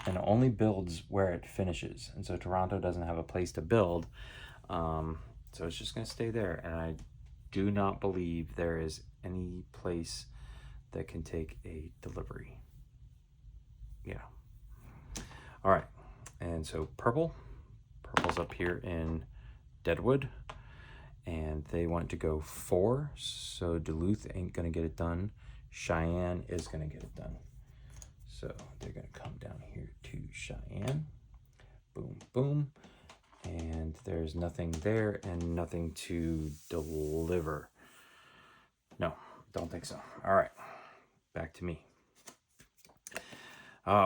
And it only builds where it finishes. And so Toronto doesn't have a place to build. So it's just going to stay there. And I do not believe there is any place that can take a delivery. Yeah. All right. And so purple's up here in Deadwood, and they want to go 4. So Duluth ain't going to get it done. Cheyenne is going to get it done. So they're going to come down here to Cheyenne. Boom, boom. And there's nothing there and nothing to deliver. No, don't think so. All right, back to me.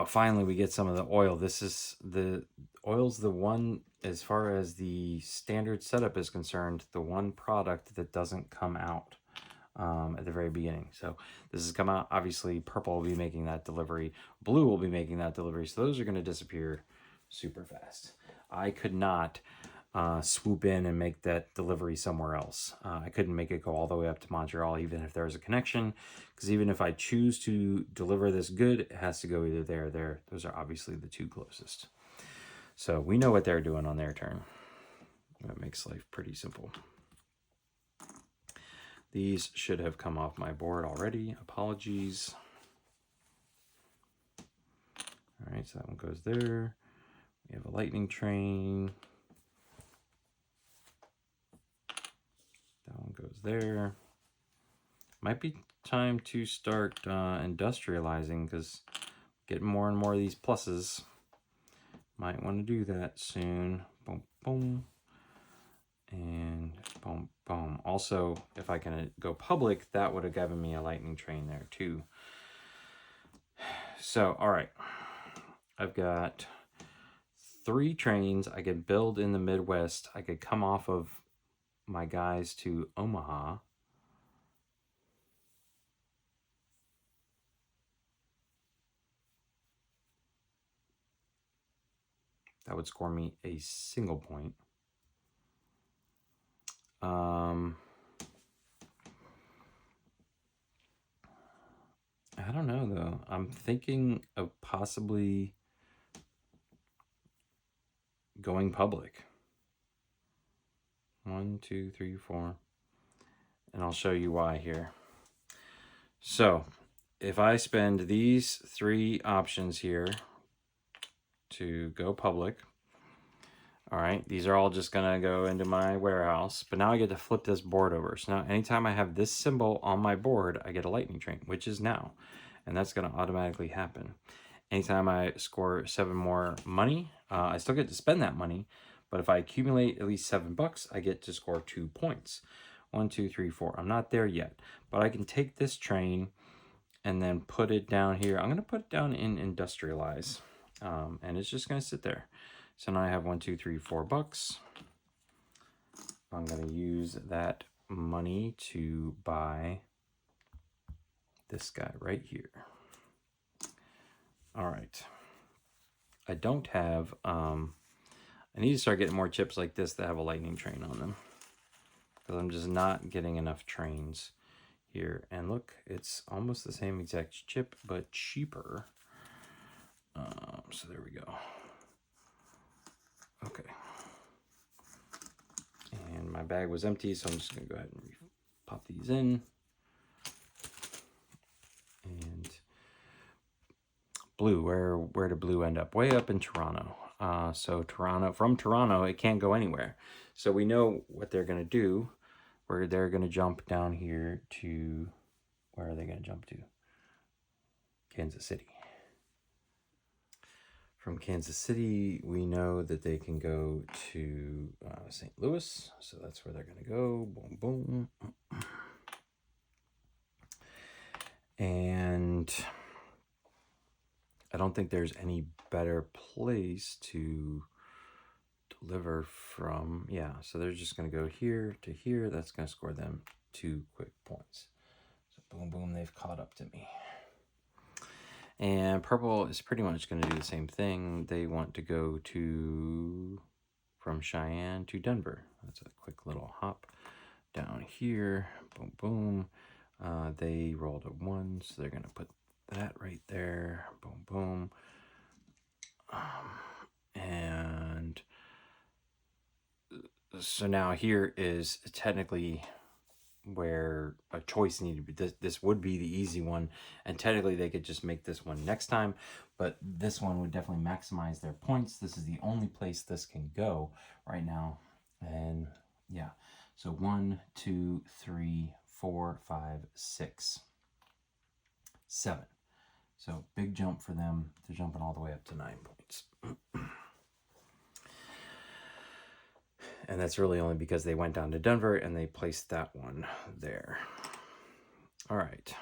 Finally, we get some of the oil. Oil's the one, as far as the standard setup is concerned, the one product that doesn't come out at the very beginning. So this has come out. Obviously, purple will be making that delivery. Blue will be making that delivery. So those are going to disappear super fast. I could not swoop in and make that delivery somewhere else. I couldn't make it go all the way up to Montreal, even if there was a connection, because even if I choose to deliver this good, it has to go either there or there. Those are obviously the 2 closest. So we know what they're doing on their turn. That makes life pretty simple. These should have come off my board already. Apologies. All right, so that one goes there. We have a lightning train. That one goes there. Might be time to start industrializing, because getting more and more of these pluses. Might want to do that soon. Boom, boom. And boom, boom. Also, if I can go public, that would have given me a lightning train there too. So, all right. I've got 3 trains I could build in the Midwest. I could come off of my guys to Omaha. That would score me a single point. I don't know, though. I'm thinking of possibly going public. 1, 2, 3, 4. And I'll show you why here. So, if I spend these 3 options here to go public, all right, these are all just going to go into my warehouse. But now I get to flip this board over. So now anytime I have this symbol on my board, I get a lightning train, which is now. And that's going to automatically happen. Anytime I score 7 more money, I still get to spend that money. But if I accumulate at least $7, I get to score 2 points. 1, 2, 3, 4. I'm not there yet. But I can take this train and then put it down here. I'm going to put it down in industrialize. And it's just going to sit there. So now I have 1, 2, 3, $4. I'm going to use that money to buy this guy right here. All right. I don't have, I need to start getting more chips like this that have a lightning train on them, because I'm just not getting enough trains here. And look, it's almost the same exact chip, but cheaper. So there we go. Okay. And my bag was empty, so I'm just going to go ahead and pop these in. And blue, where did blue end up? Way up in Toronto. So from Toronto, it can't go anywhere. So we know what they're going to do, where they're going to jump down here to, where are they going to jump to? Kansas City. From Kansas City, we know that they can go to St. Louis. So that's where they're going to go. Boom, boom. And I don't think there's any better place to deliver from. Yeah, so they're just going to go here to here. That's going to score them 2 quick points. So Boom, boom, they've caught up to me. And purple is pretty much going to do the same thing. They want to go from Cheyenne to Denver. That's a quick little hop down here. Boom, boom. They rolled a 1, so they're going to put that right there. Boom, boom. And so now here is technically where a choice needed to be. This would be the easy one, and technically they could just make this one next time, but this one would definitely maximize their points. This is the only place this can go right now. And yeah, so 1, 2, 3, 4, 5, 6, 7. So big jump for them. They're jumping all the way up to 9 points. And that's really only because they went down to Denver and they placed that one there. All right.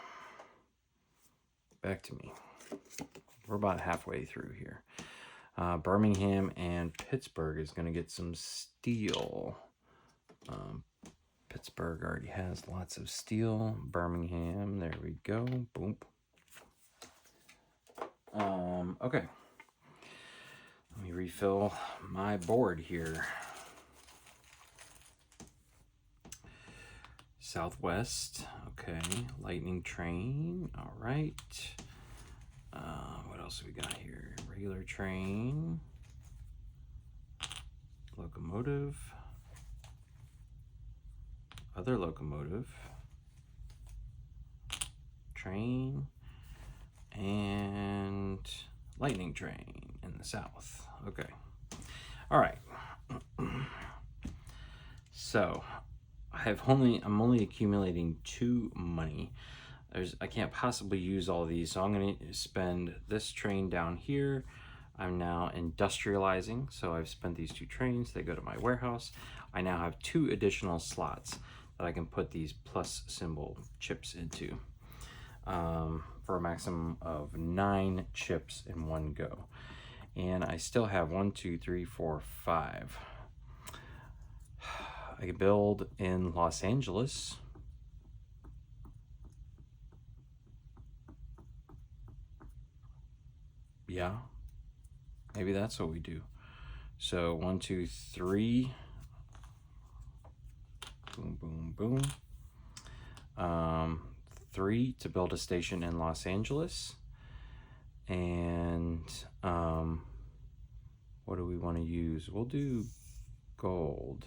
Back to me. We're about halfway through here. Birmingham and Pittsburgh is going to get some steel. Pittsburgh already has lots of steel. Birmingham, there we go. Boom. Okay. Let me refill my board here. Southwest, okay. Lightning train, all right. What else do we got here? Regular train. Locomotive. Other locomotive. Train. And lightning train in the south. Okay. All right. So I'm only accumulating 2 money. I can't possibly use all these, so I'm going to spend this train down here. I'm now industrializing, so I've spent these 2 trains. They go to my warehouse. I now have 2 additional slots that I can put these plus symbol chips into, for a maximum of 9 chips in one go. And I still have 1, 2, 3, 4, 5. I can build in Los Angeles. Yeah, maybe that's what we do. So 1, 2, 3. Boom, boom, boom. 3 to build a station in Los Angeles. And what do we want to use? We'll do gold.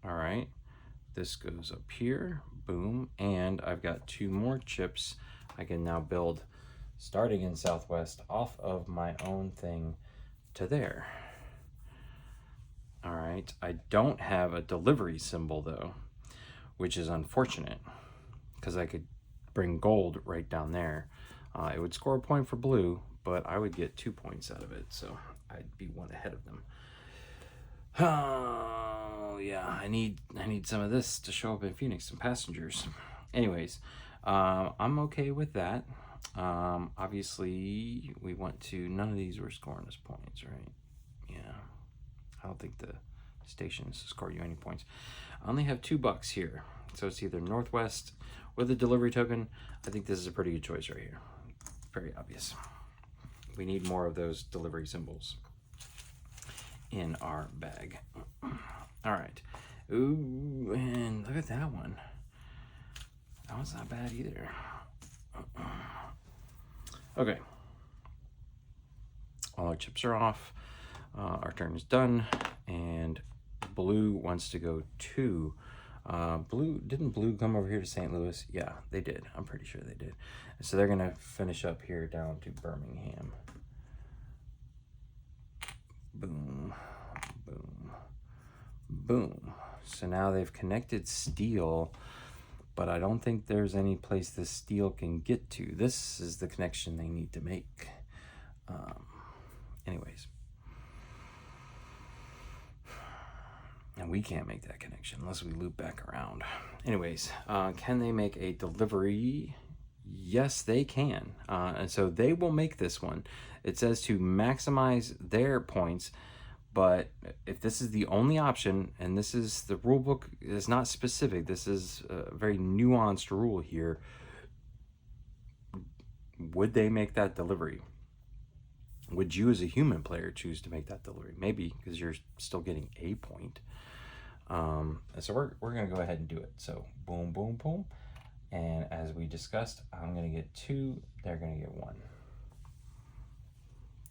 All right, this goes up here, boom, and I've got 2 more chips I can now build starting in Southwest off of my own thing to there. All right, I don't have a delivery symbol though, which is unfortunate because I could bring gold right down there. It would score a point for blue, but I would get 2 points out of it, so I'd be 1 ahead of them. Oh yeah, I need some of this to show up in Phoenix, some passengers. Anyways, I'm okay with that. Obviously we want to, none of these were scoring us points, right? Yeah, I don't think the stations score you any points. I only have $2 here, so it's either Northwest with a delivery token. I think this is a pretty good choice right here. Very obvious. We need more of those delivery symbols in our bag. All right. Ooh, and look at that one. That one's not bad either. Okay. All our chips are off. Our turn is done, and blue wants to go to didn't blue come over here to St. Louis? Yeah, they did. I'm pretty sure they did. So they're gonna finish up here down to Birmingham. Boom, boom, boom. So now they've connected steel, but I don't think there's any place this steel can get to. This is the connection they need to make. Anyways. And we can't make that connection unless we loop back around. Anyways, can they make a delivery? Yes, they can. And so they will make this one. It says to maximize their points, But if this is the only option, and this is, the rule book is not specific, this is a very nuanced rule here, would they make that delivery? Would you as a human player choose to make that delivery? Maybe, because you're still getting a point. So we're going to go ahead and do it. So boom, boom, boom. And as we discussed, I'm going to get 2. They're going to get 1.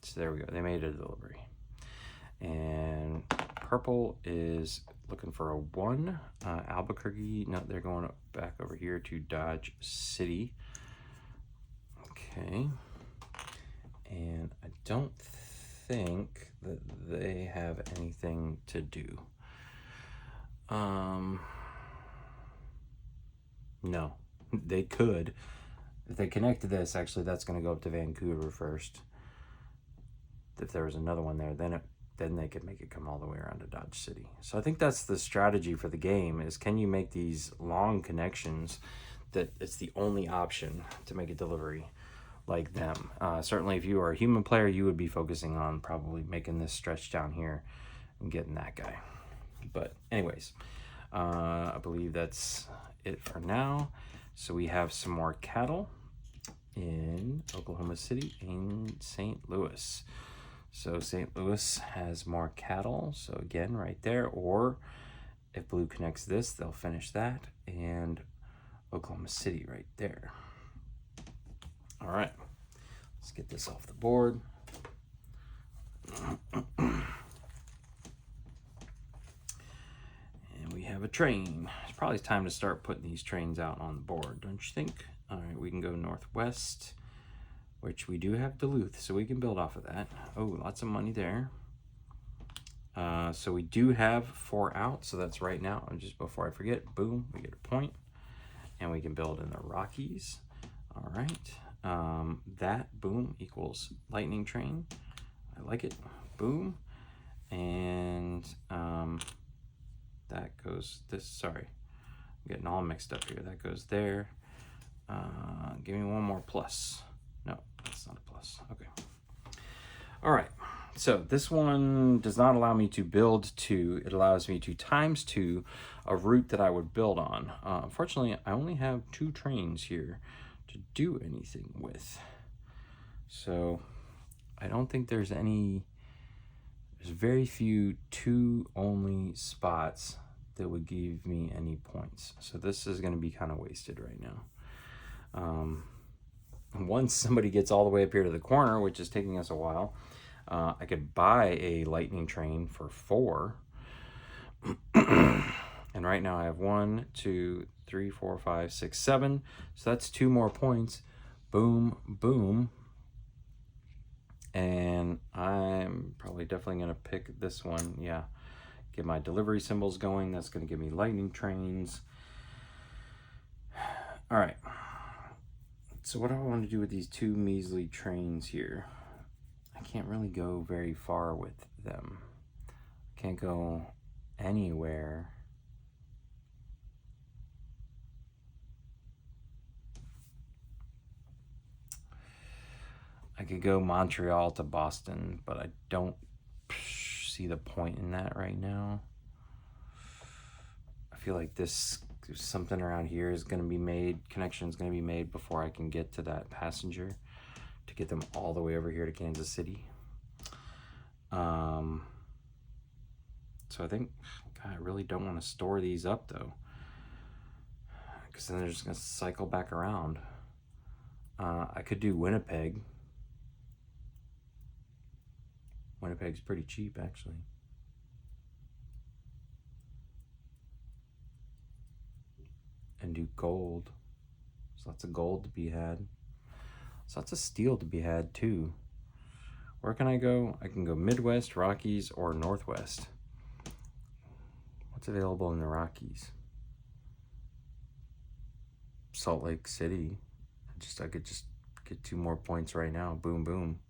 So there we go. They made a delivery. And purple is looking for a 1. Albuquerque, no, they're going back over here to Dodge City. Okay. And I don't think that they have anything to do. No, they could. If they connect to this, actually, that's going to go up to Vancouver first. If there was another one there, then they could make it come all the way around to Dodge City. So I think that's the strategy for the game, is can you make these long connections that it's the only option to make a delivery like them. Certainly if you are a human player, you would be focusing on probably making this stretch down here and getting that guy. But anyways, I believe that's it for now. So we have some more cattle in Oklahoma City and St. Louis. So St. Louis has more cattle. So again, right there, or if blue connects this, they'll finish that. And Oklahoma City right there. All right, let's get this off the board. And we have a train. It's probably time to start putting these trains out on the board, don't you think? All right, we can go northwest, which we do have Duluth, so we can build off of that. Oh, lots of money there. So we do have 4 out, so that's right now. And just before I forget, boom, we get a point. And we can build in the Rockies. All right. That, boom, equals lightning train. I like it. Boom. And that goes this, sorry. I'm getting all mixed up here. That goes there. Give me one more plus. No, that's not a plus. Okay. All right. So this one does not allow me to build 2. It allows me to times 2 a route that I would build on. Unfortunately, I only have 2 trains here to do anything with. So I don't think there's very few 2 only spots that would give me any points. So this is going to be kind of wasted right now. Once somebody gets all the way up here to the corner, which is taking us a while, I could buy a lightning train for 4. And right now I have 1, 2, 3, 4, 5, 6, 7. So that's 2 more points. Boom, boom. And I'm probably definitely going to pick this one. Yeah. Get my delivery symbols going. That's going to give me lightning trains. All right. So what do I want to do with these 2 measly trains here? I can't really go very far with them. I can't go anywhere. I could go Montreal to Boston, but I don't see the point in that right now. I feel like something around here is going to be made, connection's going to be made before I can get to that passenger to get them all the way over here to Kansas City. So I think, God, I really don't want to store these up though, because then they're just going to cycle back around. I could do Winnipeg. Winnipeg's pretty cheap, actually. And do gold. There's lots of gold to be had. There's lots of steel to be had, too. Where can I go? I can go Midwest, Rockies, or Northwest. What's available in the Rockies? Salt Lake City. I could just get 2 more points right now. Boom, boom.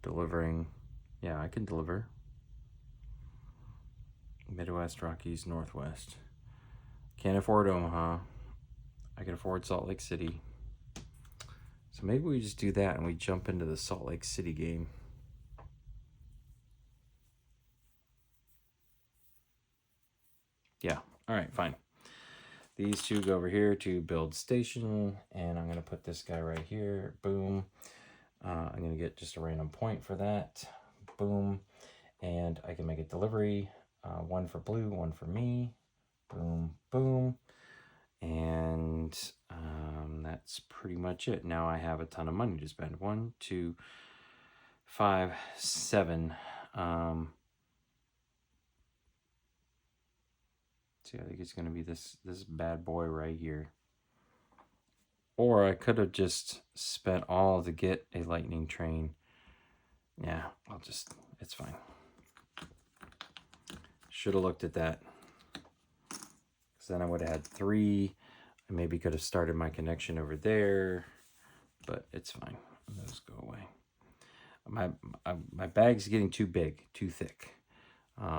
Delivering. Yeah, I can deliver. Midwest, Rockies, Northwest. Can't afford Omaha. I can afford Salt Lake City. So maybe we just do that and we jump into the Salt Lake City game. Yeah. All right, fine. These two go over here to build station, and I'm going to put this guy right here. Boom. I'm going to get just a random point for that. Boom. And I can make a delivery. One for blue, one for me. Boom, boom. And that's pretty much it. Now I have a ton of money to spend. 1, 2, 5, 7. See, I think it's going to be this bad boy right here. Or I could have just spent all to get a lightning train. Yeah, it's fine. Should have looked at that. Because then I would have had 3. I maybe could have started my connection over there. But it's fine. Those go away. My bag's getting too big, too thick.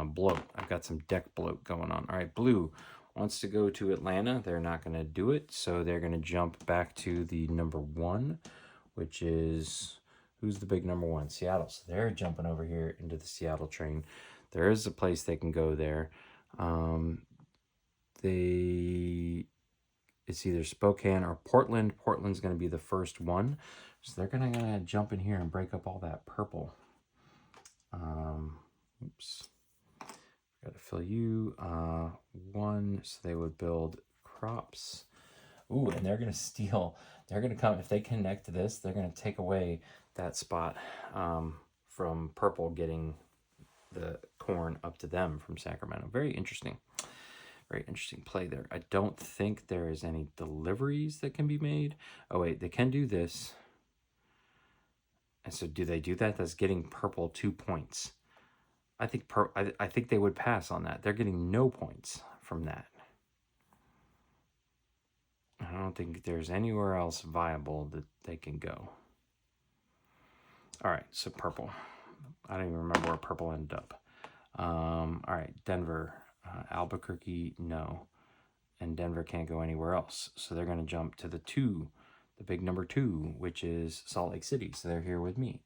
Bloat. I've got some deck bloat going on. All right, blue wants to go to Atlanta. They're not going to do it, so they're going to jump back to the number 1, which is, who's the big number 1? Seattle. So they're jumping over here into the Seattle train. There is a place they can go there. It's either Spokane or Portland. Portland's going to be the first one. So they're going to jump in here and break up all that purple. Oops. Got to fill you. 1, so they would build crops. Ooh, and they're going to steal. They're going to come, if they connect to this, they're going to take away that spot from purple getting the corn up to them from Sacramento. Very interesting. Very interesting play there. I don't think there is any deliveries that can be made. Oh, wait, they can do this. And so do they do that? That's getting purple 2 points. I think they would pass on that. They're getting no points from that. I don't think there's anywhere else viable that they can go. All right, so purple. I don't even remember where purple ended up. All right, Denver. Albuquerque, no. And Denver can't go anywhere else. So they're going to jump to the 2, the big number 2, which is Salt Lake City. So they're here with me.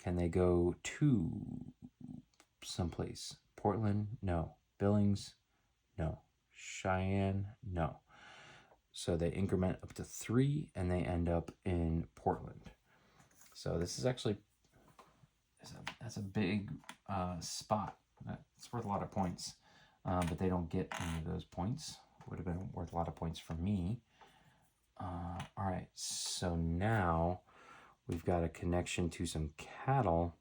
Can they go to someplace? Portland, no. Billings, no. Cheyenne, no. So they increment up to 3, and they end up in Portland. So this is actually, that's a big spot. It's worth a lot of points, but they don't get any of those points. Would have been worth a lot of points for me. All right, so now we've got a connection to some cattle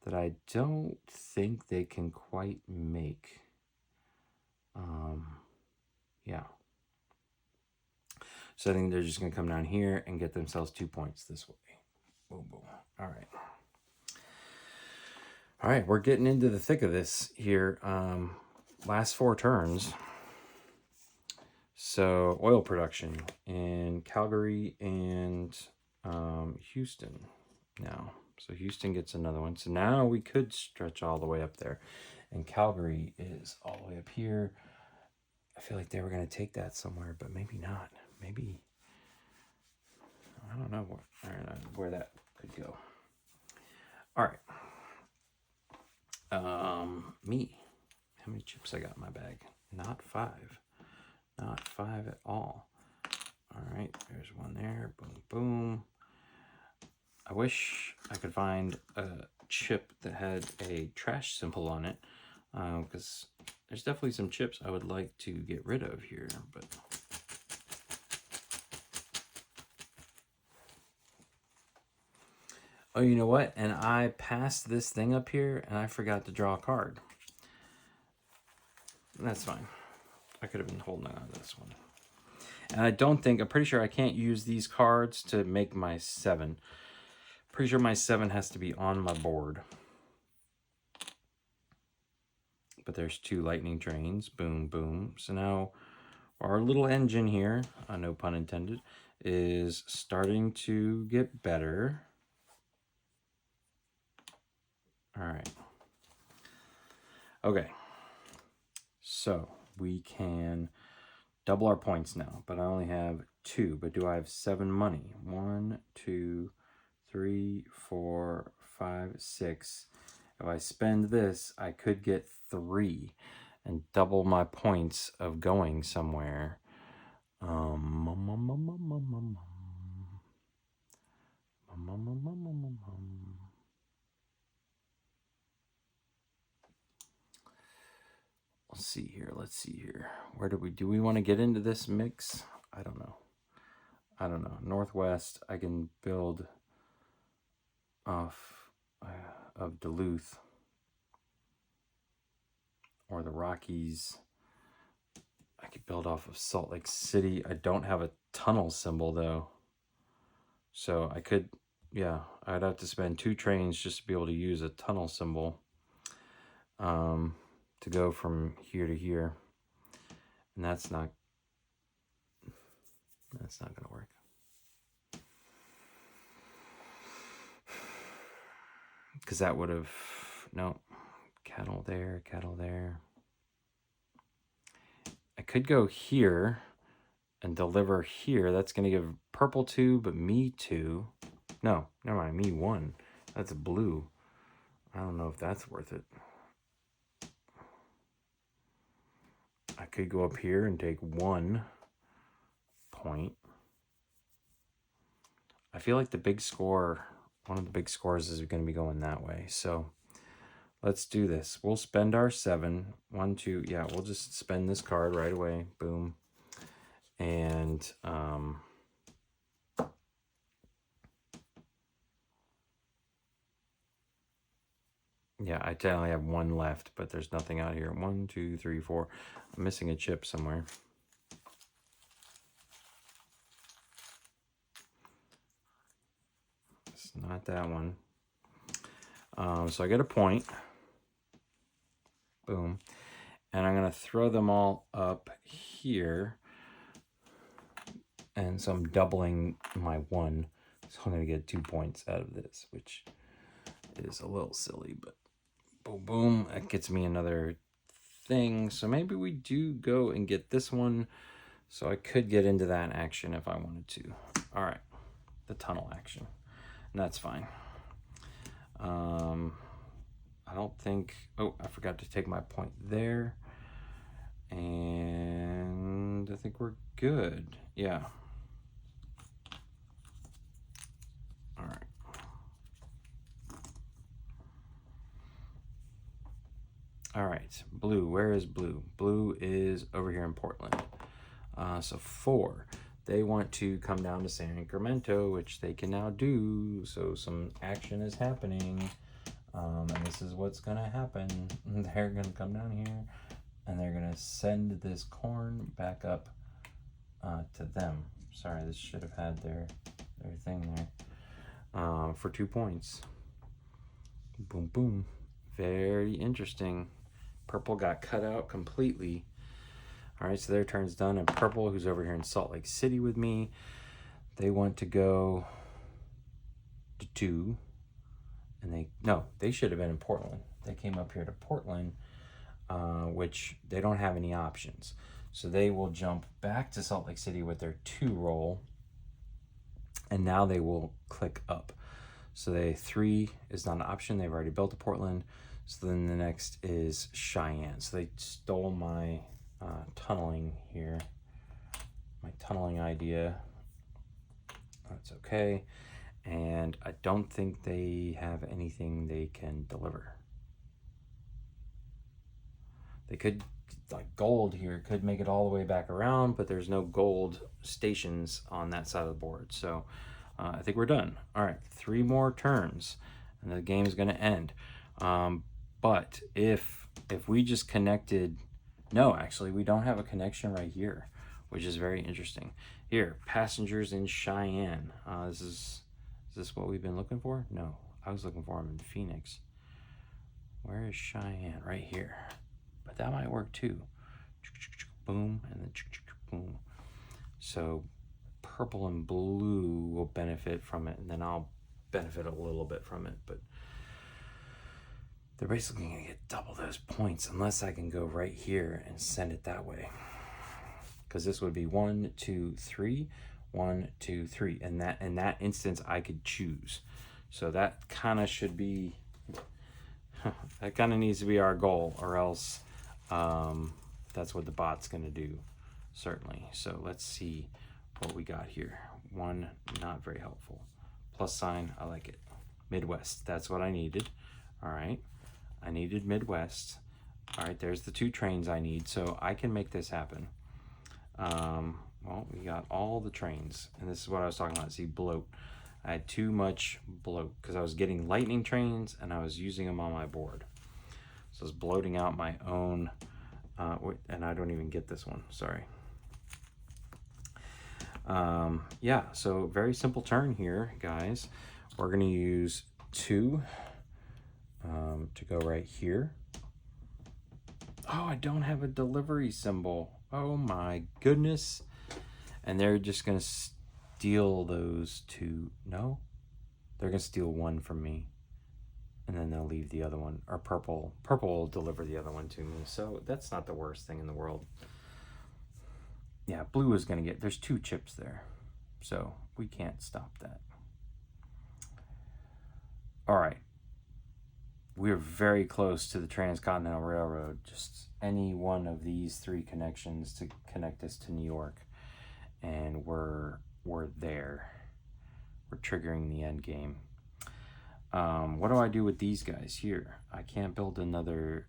that I don't think they can quite make. Yeah. So I think they're just going to come down here and get themselves 2 points this way. Boom, boom. All right. All right, we're getting into the thick of this here. Last 4 turns. So oil production in Calgary and Houston now. So Houston gets another one. So now we could stretch all the way up there. And Calgary is all the way up here. I feel like they were going to take that somewhere, but maybe not. Maybe, I don't know where that could go. All right. Me. How many chips I got in my bag? Not 5. Not 5 at all. All right, there's one there. Boom, boom. I wish I could find a chip that had a trash symbol on it, because there's definitely some chips I would like to get rid of here, but oh, you know what? And I passed this thing up here, and I forgot to draw a card. That's fine. I could have been holding on to this one. And I'm pretty sure I can't use these cards to make my 7. Pretty sure my 7 has to be on my board. But there's 2 lightning trains. Boom, boom. So now our little engine here, no pun intended, is starting to get better. All right. Okay. So we can double our points now, but I only have 2. But do I have 7 money? 1, 2, 3, 4, 5, 6. If I spend this, I could get 3. and double my points of going somewhere. Let's see here. Let's see here. Where do we want to get into this mix? I don't know. Northwest, I can build off of Duluth or the Rockies. I could build off of Salt Lake City. I don't have a tunnel symbol though. So I could, yeah, I'd have to spend 2 trains just to be able to use a tunnel symbol to go from here to here. And that's not going to work. Because that would have, no, cattle there, cattle there. I could go here and deliver here. That's going to give purple 2, but me 2. No, never mind, me 1. That's blue. I don't know if that's worth it. I could go up here and take 1 point. I feel like the big score, one of the big scores is going to be going that way. So let's do this. We'll spend our 7. 1, 2. Yeah, we'll just spend this card right away. Boom. And yeah, I only have 1 left, but there's nothing out here. 1, 2, 3, 4. I'm missing a chip somewhere. It's not that one. So I get a point. Boom. And I'm going to throw them all up here. And so I'm doubling my 1. So I'm going to get 2 points out of this, which is a little silly, but boom, boom. That gets me another thing. So maybe we do go and get this one. So I could get into that action if I wanted to. All right. The tunnel action. And that's fine. I don't think... Oh, I forgot to take my point there. And I think we're good. Yeah. All right. All right. Blue. Where is blue? Blue is over here in Portland. So 4. They want to come down to San Incremento, which they can now do. So some action is happening. And this is what's going to happen. They're going to come down here, and they're going to send this corn back up to them. Sorry, this should have had their thing there. For 2 points. Boom, boom. Very interesting. Purple got cut out completely. All right, so their turn's done. And purple, who's over here in Salt Lake City with me, they want to go to 2. And they should have been in Portland. They came up here to Portland, which they don't have any options. So they will jump back to Salt Lake City with their 2 roll. And now they will click up. So 3 is not an option. They've already built to Portland. So then the next is Cheyenne. So they stole my tunneling here. My tunneling idea. That's okay. And I don't think they have anything they can deliver. They could, like gold here, could make it all the way back around, but there's no gold stations on that side of the board. So I think we're done. All right, 3 more turns, and the game's going to end. But if we just connected, no, actually, we don't have a connection right here, which is very interesting. Here, passengers in Cheyenne. Is this what we've been looking for? No, I was looking for them in Phoenix. Where is Cheyenne? Right here. But that might work too. Boom, and then boom. So purple and blue will benefit from it, and then I'll benefit a little bit from it. But they're basically going to get double those points unless I can go right here and send it that way. Because this would be 1, 2, 3. 1, 2, 3, and that in that instance I could choose. So that kind of should be that kind of needs to be our goal, or else that's what the bot's going to do, certainly. So let's see what we got here. One, not very helpful. Plus sign, I like it. Midwest, that's what I needed. All right, I needed Midwest. All right, there's the 2 trains I need, so I can make this happen. Well, we got all the trains, and this is what I was talking about. See, bloat. I had too much bloat because I was getting lightning trains and I was using them on my board. So I was bloating out my own, and I don't even get this one, sorry. Yeah, so very simple turn here, guys. We're gonna use 2 to go right here. Oh, I don't have a delivery symbol. Oh my goodness. And they're just gonna steal those 2. No, they're gonna steal 1 from me, and then they'll leave the other one. Or purple will deliver the other one to me, so that's not the worst thing in the world. Yeah, blue is gonna get, there's 2 chips there, so we can't stop that. All right, we're very close to the Transcontinental Railroad. Just any one of these 3 connections to connect us to New York, and we're there. We're triggering the end game. What do I do with these guys here? I can't build another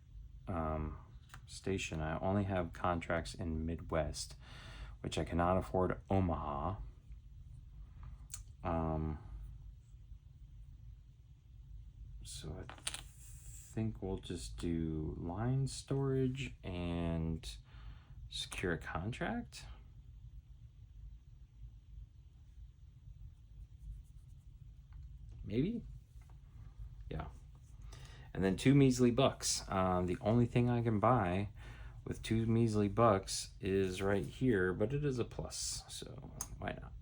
station. I only have contracts in Midwest, which I cannot afford Omaha. So I think we'll just do line storage and secure a contract. Maybe? Yeah. And then 2 measly bucks. The only thing I can buy with 2 measly bucks is right here, but it is a plus, so why not?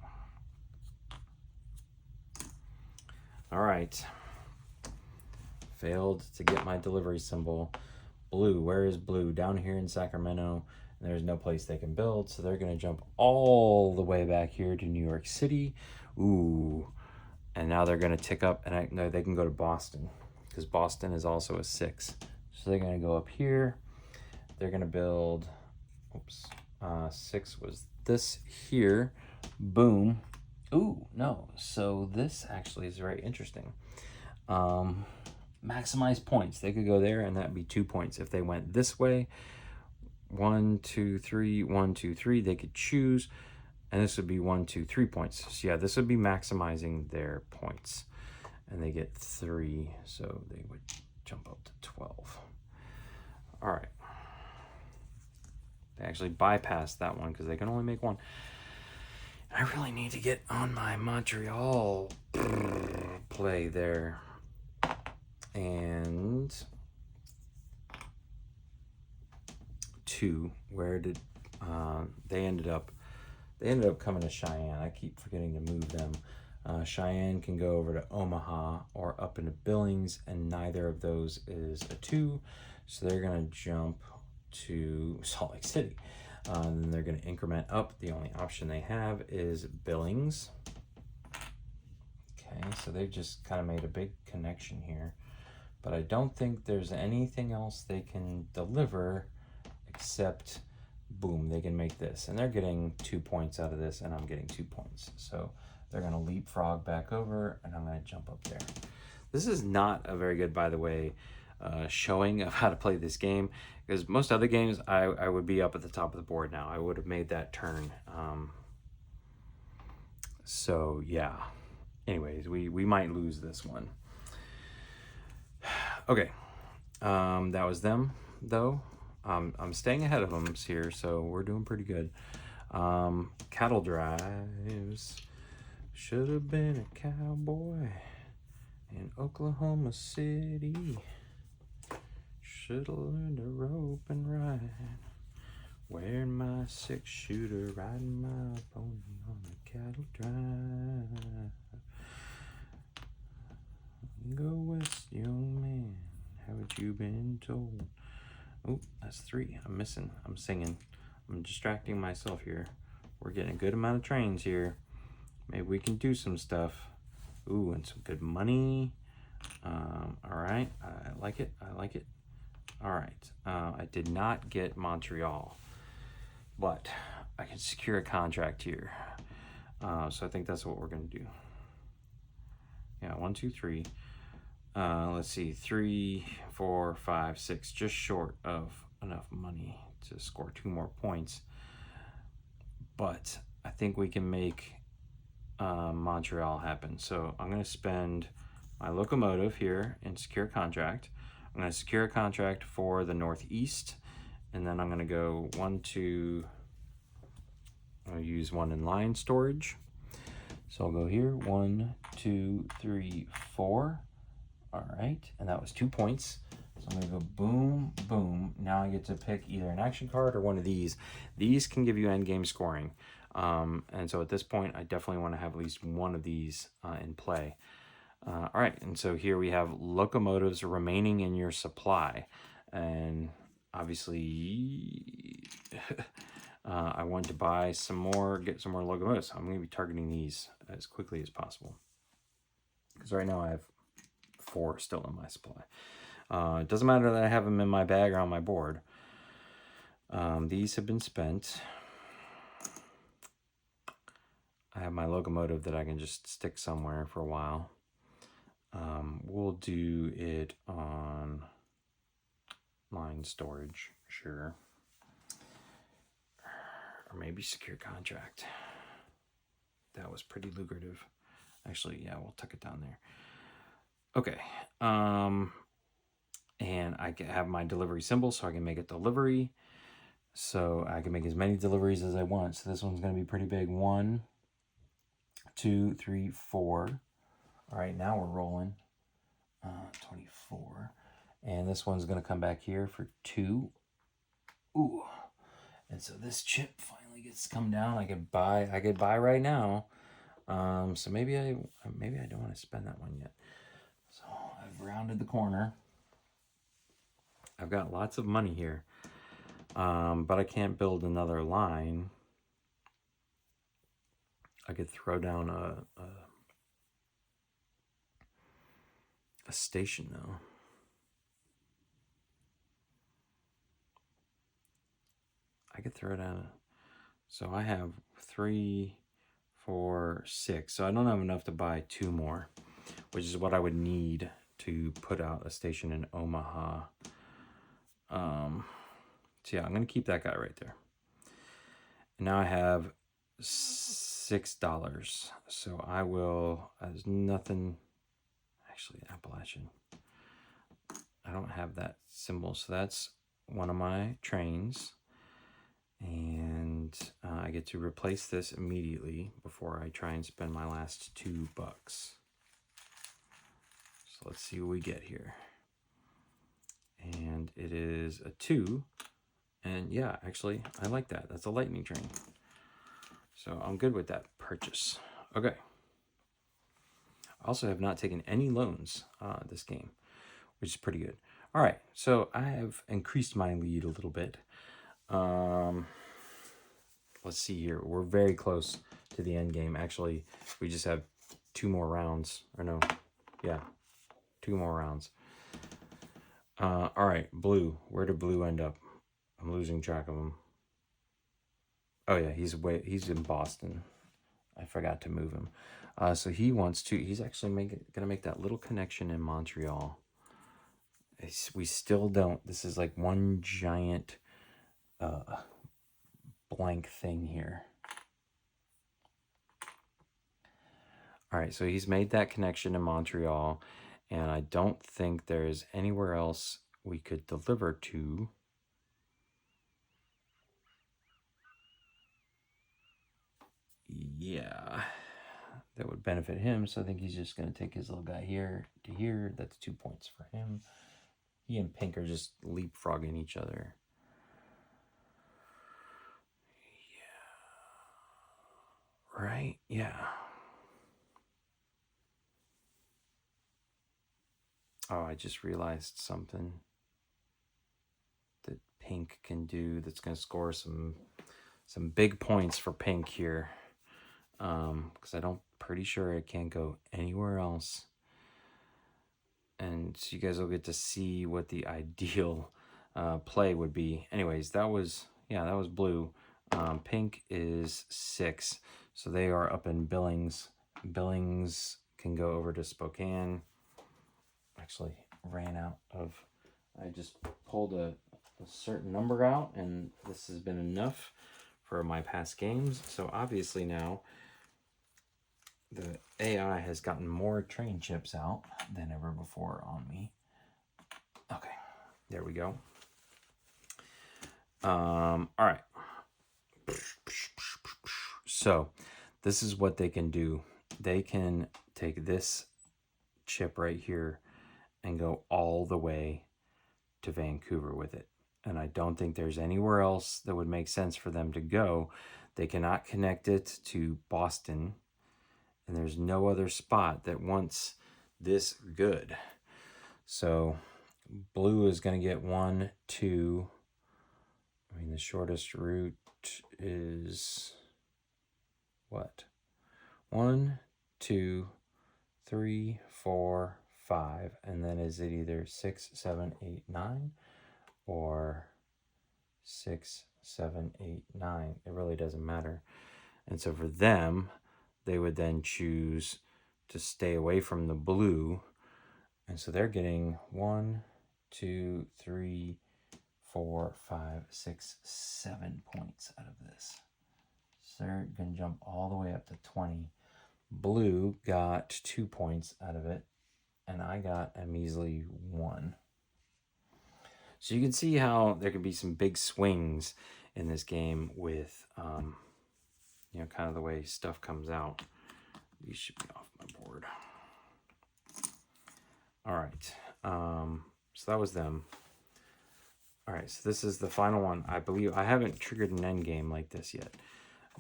All right. Failed to get my delivery symbol. Blue, where is blue? Down here in Sacramento. And there's no place they can build, so they're gonna jump all the way back here to New York City. Ooh. And now they're going to tick up, and no, they can go to Boston, because Boston is also a 6. So they're going to go up here. They're going to build, oops, 6 was this here. Boom. Ooh, no. So this actually is very interesting. Maximize points. They could go there, and that'd be 2 points. If they went this way, 1, 2, 3, 1, 2, 3, they could choose. And this would be 1, 2, 3 points. So yeah, this would be maximizing their points. And they get 3, so they would jump up to 12. All right. They actually bypassed that one because they can only make 1. I really need to get on my Montreal play there. And 2, where did they ended up coming to Cheyenne. I keep forgetting to move them. Cheyenne can go over to Omaha or up into Billings, and neither of those is a 2. So they're going to jump to Salt Lake City. Then they're going to increment up. The only option they have is Billings. Okay, so they've just kind of made a big connection here. But I don't think there's anything else they can deliver except... boom, they can make this, and they're getting 2 points out of this, and I'm getting 2 points. So they're going to leapfrog back over, and I'm going to jump up there. This is not a very good, by the way, showing of how to play this game, because most other games I would be up at the top of the board now. I would have made that turn. So yeah, anyways, we might lose this one. Okay, that was them though. I'm staying ahead of them here, so we're doing pretty good. Cattle drives. Should have been a cowboy in Oklahoma City. Should have learned to rope and ride. Wearing my 6-shooter, riding my pony on a cattle drive. Go west, young man. Haven't you been told? Oh, that's 3. I'm missing. I'm singing. I'm distracting myself here. We're getting a good amount of trains here. Maybe we can do some stuff. Ooh, and some good money. All right. I like it. I like it. All right. I did not get Montreal, but I can secure a contract here. So I think that's what we're going to do. Yeah, 1, 2, 3. Let's see, 3, 4, 5, 6, just short of enough money to score 2 more points. But I think we can make Montreal happen. So I'm going to spend my locomotive here and secure a contract. I'm going to secure a contract for the Northeast, and then I'm going to go 1, 2. I'll use one in line storage. So I'll go here, 1, 2, 3, 4. All right, and that was 2 points. So I'm gonna go boom, boom. Now I get to pick either an action card or one of these. These can give you end game scoring. And so at this point, I definitely want to have at least one of these in play. All right, and so here we have locomotives remaining in your supply. And obviously, I want to buy some more, get some more locomotives. So I'm going to be targeting these as quickly as possible. Because right now I have 4 still in my supply. It doesn't matter that I have them in my bag or on my board. These have been spent. I have my locomotive that I can just stick somewhere for a while. We'll do it on line storage, sure. Or maybe secure contract. That was pretty lucrative. Actually, yeah, we'll tuck it down there. Okay. And I can have my delivery symbol so I can make a delivery. So I can make as many deliveries as I want. So this one's going to be pretty big. 1, 2, 3, 4. All right, now we're rolling. 24. And this one's going to come back here for 2. Ooh. And so this chip finally gets to come down. I could buy right now. So maybe I don't want to spend that one yet. So I've rounded the corner. I've got lots of money here. But I can't build another line. I could throw down a station though. I could throw down. So I have 3, 4, 6. So I don't have enough to buy 2 more, which is what I would need to put out a station in Omaha. So yeah, I'm gonna keep that guy right there. And now I have $6. So I will, as nothing, actually Appalachian. I don't have that symbol. So that's one of my trains. And I get to replace this immediately before I try and spend my last $2. So let's see what we get here. And it is a 2. And yeah, actually, I like that. That's a lightning train. So I'm good with that purchase. Okay. I also have not taken any loans this game, which is pretty good. All right, so I have increased my lead a little bit. Let's see here. We're very close to the end game. Actually, we just have 2 more rounds. Or no, yeah, 2 more rounds. All right, blue. Where did blue end up? I'm losing track of him. Oh yeah, he's in Boston. I forgot to move him. So he's actually gonna make that little connection in Montreal. We still don't. This is like one giant blank thing here. All right, so he's made that connection in Montreal, and I don't think there's anywhere else we could deliver to. Yeah, that would benefit him. So I think he's just going to take his little guy here to here. That's 2 points for him. He and Pink are just leapfrogging each other. Yeah. Right? Yeah. Oh, I just realized something that Pink can do that's going to score some big points for Pink here. Because I'm pretty sure it can't go anywhere else. And so you guys will get to see what the ideal play would be. Anyways, that was, yeah, that was blue. Pink is 6, so they are up in Billings. Billings can go over to Spokane. Actually ran out of, I just pulled a certain number out, and this has been enough for my past games. So obviously now the AI has gotten more train chips out than ever before on me. Okay, there we go. All right. So this is what they can do. They can take this chip right here and go all the way to Vancouver with it. And I don't think there's anywhere else that would make sense for them to go. They cannot connect it to Boston, and there's no other spot that wants this good. So blue is going to get 1, 2. I mean, the shortest route is what? 1, 2, 3, 4, 5. And then is it either 6, 7, 8, 9 or 6, 7, 8, 9? It really doesn't matter. And so for them, they would then choose to stay away from the blue. And so they're getting 1, 2, 3, 4, 5, 6, 7 points out of this. So they're going to jump all the way up to 20. Blue got 2 points out of it, and I got a measly 1. So you can see how there can be some big swings in this game with, you know, kind of the way stuff comes out. These should be off my board. All right. So that was them. All right, so this is the final one. I believe I haven't triggered an end game like this yet.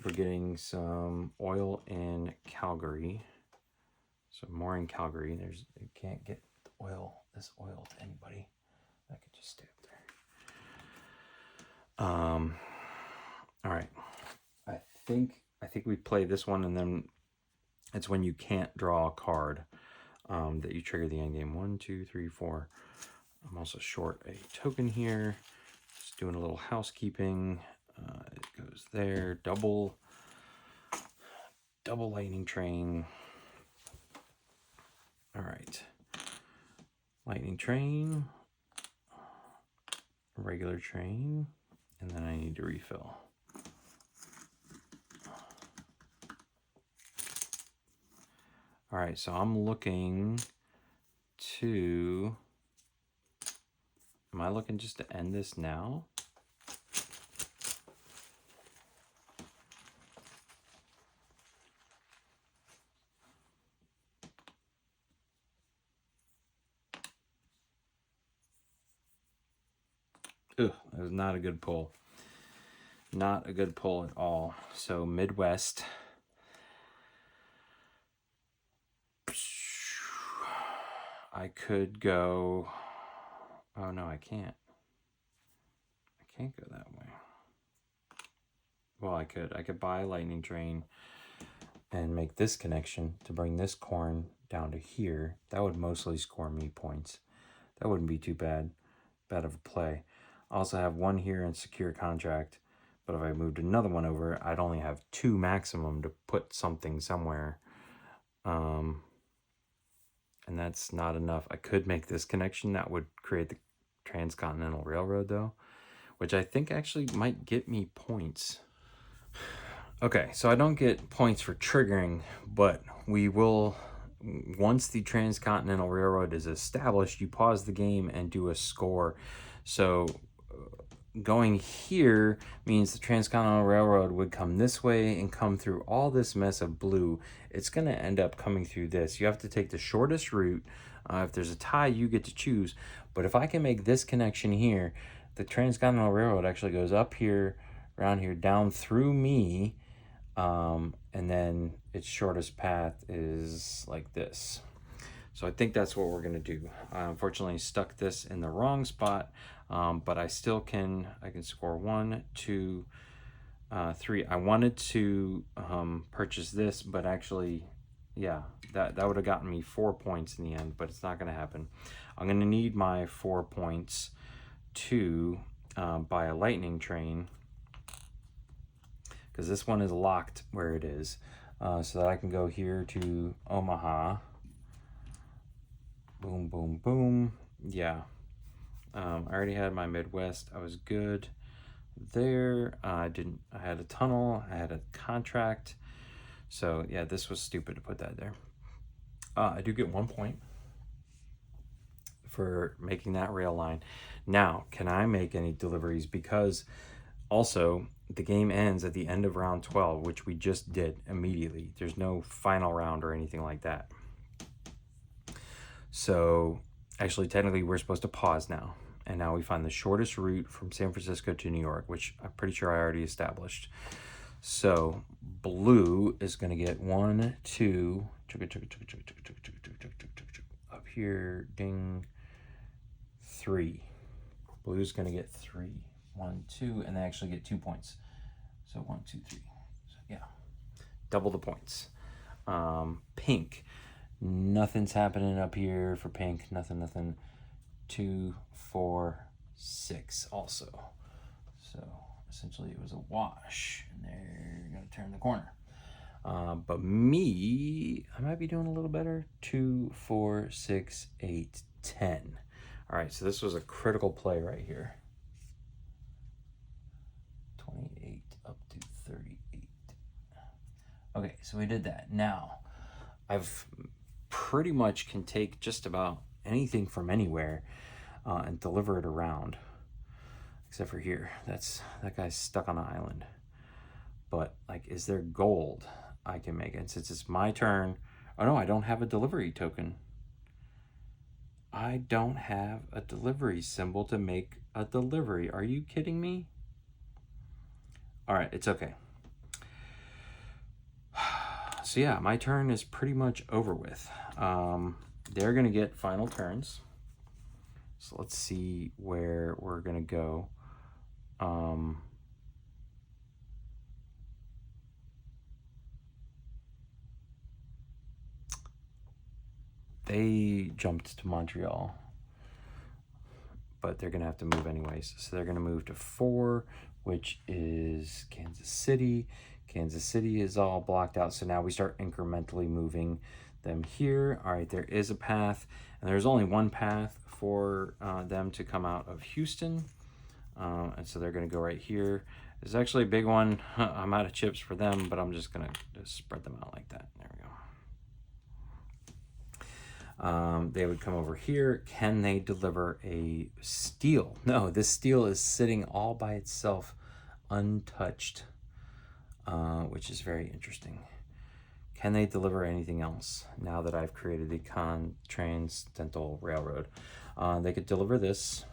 We're getting some oil in Calgary. So more in Calgary. You can't get this oil to anybody. I could just stay up there. All right. I think we play this one, and then it's when you can't draw a card that you trigger the end game. 1, 2, 3, 4. I'm also short a token here. Just doing a little housekeeping. It goes there. Double lightning train. All right. Lightning train. Regular train. And then I need to refill. All right, so I'm looking to... Am I looking just to end this now? Ugh, that was not a good pull. Not a good pull at all. So Midwest. I could go... Oh, no, I can't. I can't go that way. Well, I could buy a lightning train and make this connection to bring this corn down to here. That would mostly score me points. That wouldn't be too bad of a play. I also have one here in secure contract, but if I moved another one over, I'd only have 2 maximum to put something somewhere. And that's not enough. I could make this connection. That would create the Transcontinental Railroad, though, which I think actually might get me points. Okay, so I don't get points for triggering, but we will, once the Transcontinental Railroad is established, you pause the game and do a score. So going here means the Transcontinental Railroad would come this way and come through all this mess of blue. It's going to end up coming through this. You have to take the shortest route. If there's a tie, you get to choose. But if I can make this connection here, the Transcontinental Railroad actually goes up here, around here, down through me, and then its shortest path is like this. So I think that's what we're going to do. I unfortunately stuck this in the wrong spot, but I still can score 1, 2, 3. I wanted to purchase this, but actually, yeah, that would have gotten me 4 points in the end, but it's not going to happen. I'm going to need my 4 points to buy a lightning train, because this one is locked where it is, so that I can go here to Omaha. Boom, boom, boom. Yeah. I already had my Midwest. I was good there. I had a tunnel. I had a contract. So yeah, this was stupid to put that there. I do get 1 point for making that rail line. Now, can I make any deliveries? Because also the game ends at the end of round 12, which we just did immediately. There's no final round or anything like that. So actually, technically, we're supposed to pause now. And now we find the shortest route from San Francisco to New York, which I'm pretty sure I already established. So blue is going to get 1, 2, up here, ding, 3. Blue's going to get 3, 1, 2, and they actually get 2 points. So 1, 2, 3. So yeah, double the points. Pink, nothing's happening up here for pink. Nothing. 2, 4, 6 also. So essentially it was a wash, and they're going to turn the corner. But me, I might be doing a little better. 2, 4, 6, 8, 10. All right, so this was a critical play right here. 28 up to 38. Okay, so we did that. Now, I've pretty much can take just about anything from anywhere and deliver it around. Except for here. That guy's stuck on an island. But, like, is there gold I can make? And since it's my turn... Oh, no, I don't have a delivery token. I don't have a delivery symbol to make a delivery. Are you kidding me? All right, it's okay. So yeah, my turn is pretty much over with. They're going to get final turns. So let's see where we're going to go. They jumped to Montreal, but they're going to have to move anyways. So they're going to move to 4, which is Kansas City. Kansas City is all blocked out. So now we start incrementally moving them here. All right, there is a path, and there's only one path for them to come out of Houston. And so they're going to go right here. There's actually a big one. I'm out of chips for them, but I'm just going to spread them out like that. There we go. They would come over here. Can they deliver a steel? No, this steel is sitting all by itself, untouched, which is very interesting. Can they deliver anything else now that I've created the Transcendental Railroad? They could deliver this.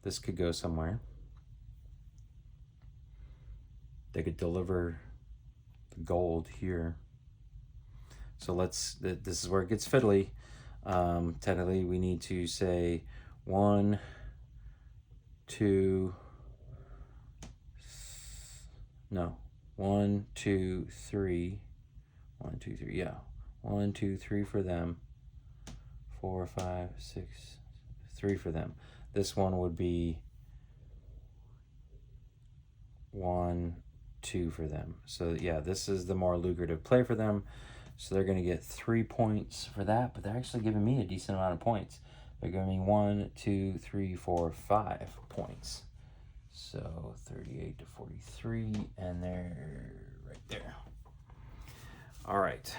This could go somewhere. They could deliver the gold here. So this is where it gets fiddly. Technically, we need to say 1, 2, 1, 2, 3. 1, 2, 3, yeah. 1, 2, 3 for them. 4, 5, 6, 3 for them. This one would be 1, 2 for them. So yeah, this is the more lucrative play for them. So they're going to get 3 points for that, but they're actually giving me a decent amount of points. They're giving me 1, 2, 3, 4, 5 points. So 38 to 43, and they're right there. All right.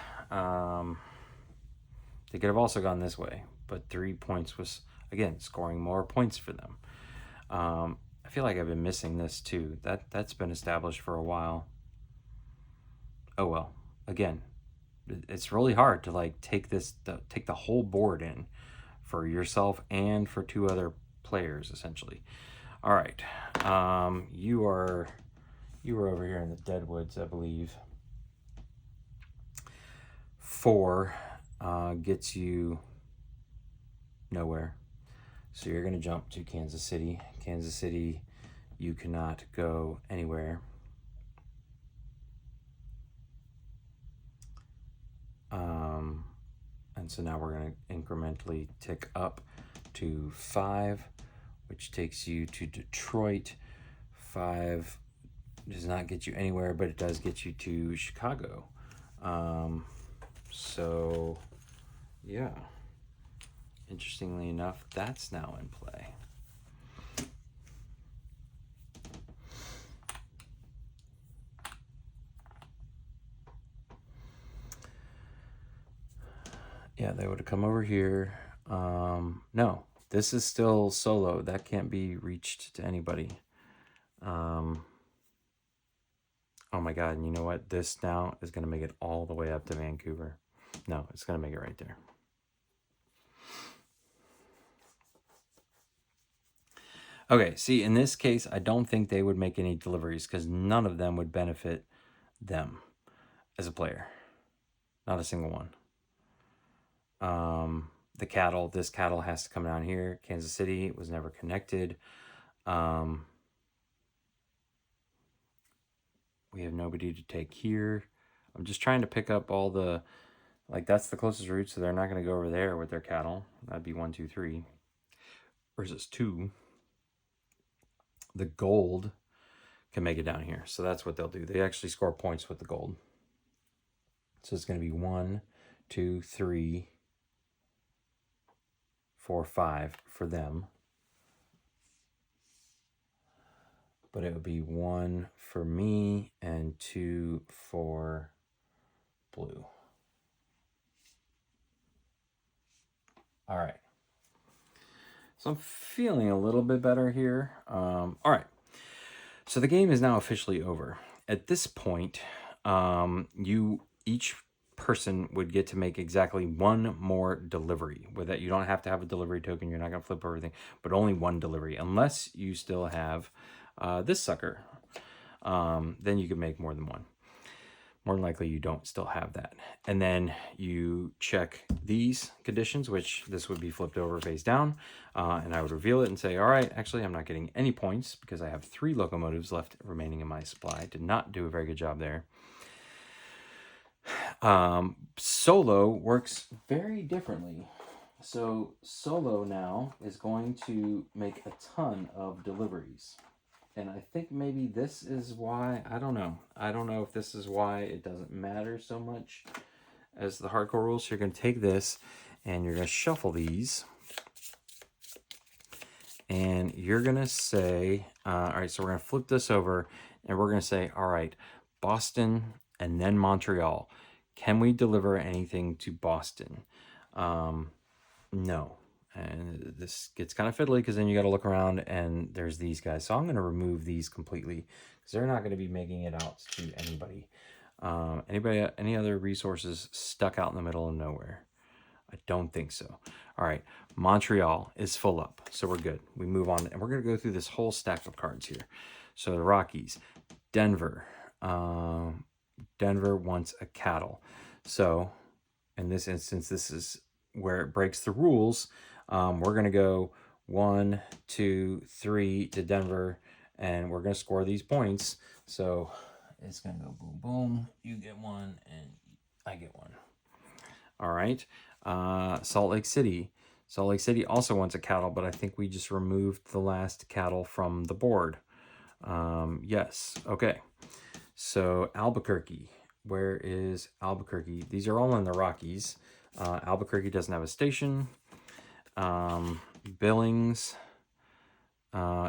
They could have also gone this way, but 3 points was, again, scoring more points for them. I feel like I've been missing this too. That's been established for a while. Oh well. Again, it's really hard to like take the whole board in for yourself and for 2 other players essentially. All right. You were over here in the Deadwoods, I believe. 4 gets you nowhere. So you're going to jump to Kansas City. Kansas City, you cannot go anywhere. And so now we're going to incrementally tick up to 5, which takes you to Detroit. 5 does not get you anywhere, but it does get you to Chicago. So, yeah. Interestingly enough, that's now in play. Yeah, they would have come over here. No, this is still solo. That can't be reached to anybody. Oh my God, and you know what? This now is going to make it all the way up to Vancouver. No, it's going to make it right there. Okay, see, in this case, I don't think they would make any deliveries because none of them would benefit them as a player. Not a single one. The cattle, this cattle has to come down here. Kansas City was never connected. We have nobody to take here. I'm just trying to pick up all the, like, that's the closest route, so they're not going to go over there with their cattle. That'd be 1, 2, 3. Or is this 2? The gold can make it down here. So that's what they'll do. They actually score points with the gold. So it's going to be 1, 2, 3, 4, 5 for them. But it would be 1 for me and 2 for blue. All right. So I'm feeling a little bit better here. All right. So the game is now officially over. At this point, each person would get to make exactly one more delivery. With that, you don't have to have a delivery token. You're not going to flip everything, but only one delivery, unless you still have this sucker. Then you can make more than one. More than likely, you don't still have that. And then you check these conditions, which this would be flipped over face down. And I would reveal it and say, all right, actually, I'm not getting any points because I have 3 locomotives left remaining in my supply. Did not do a very good job there. Solo works very differently. So solo now is going to make a ton of deliveries. And I think maybe this is why, I don't know. I don't know if this is why it doesn't matter so much as the hardcore rules. So you're going to take this and you're going to shuffle these. And you're going to say, all right, so we're going to flip this over and we're going to say, all right, Boston and then Montreal. Can we deliver anything to Boston? No. And this gets kind of fiddly because then you got to look around and there's these guys. So I'm going to remove these completely because they're not going to be making it out to anybody. Any other resources stuck out in the middle of nowhere? I don't think so. All right. Montreal is full up. So we're good. We move on. And we're going to go through this whole stack of cards here. So the Rockies, Denver. Denver wants a cattle. So in this instance, this is where it breaks the rules. We're going to go 1, 2, 3 to Denver, and we're going to score these points. So it's going to go boom, boom. You get 1, and I get 1. All right. Salt Lake City. Salt Lake City also wants a cattle, but I think we just removed the last cattle from the board. Yes. Okay. So Albuquerque. Where is Albuquerque? These are all in the Rockies. Albuquerque doesn't have a station. Billings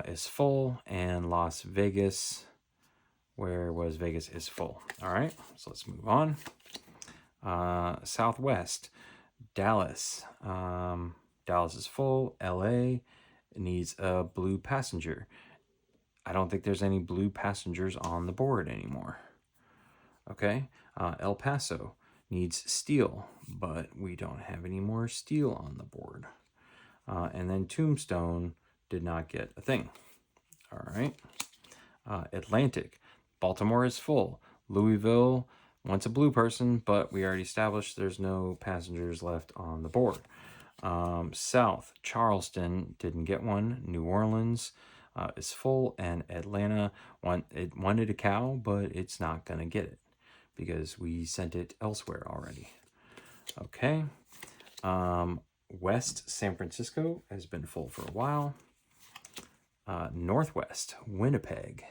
is full, and Las Vegas, where was Vegas, is full. All right, so let's move on. Southwest, Dallas. Dallas is full. LA needs a blue passenger. I don't think there's any blue passengers on the board anymore. Okay, El Paso needs steel, but we don't have any more steel on the board. And then Tombstone did not get a thing. All right. Atlantic. Baltimore is full. Louisville wants a blue person, but we already established there's no passengers left on the board. South. Charleston didn't get one. New Orleans is full. And Atlanta wanted a cow, but it's not going to get it because we sent it elsewhere already. Okay. West San Francisco has been full for a while. Northwest, Winnipeg.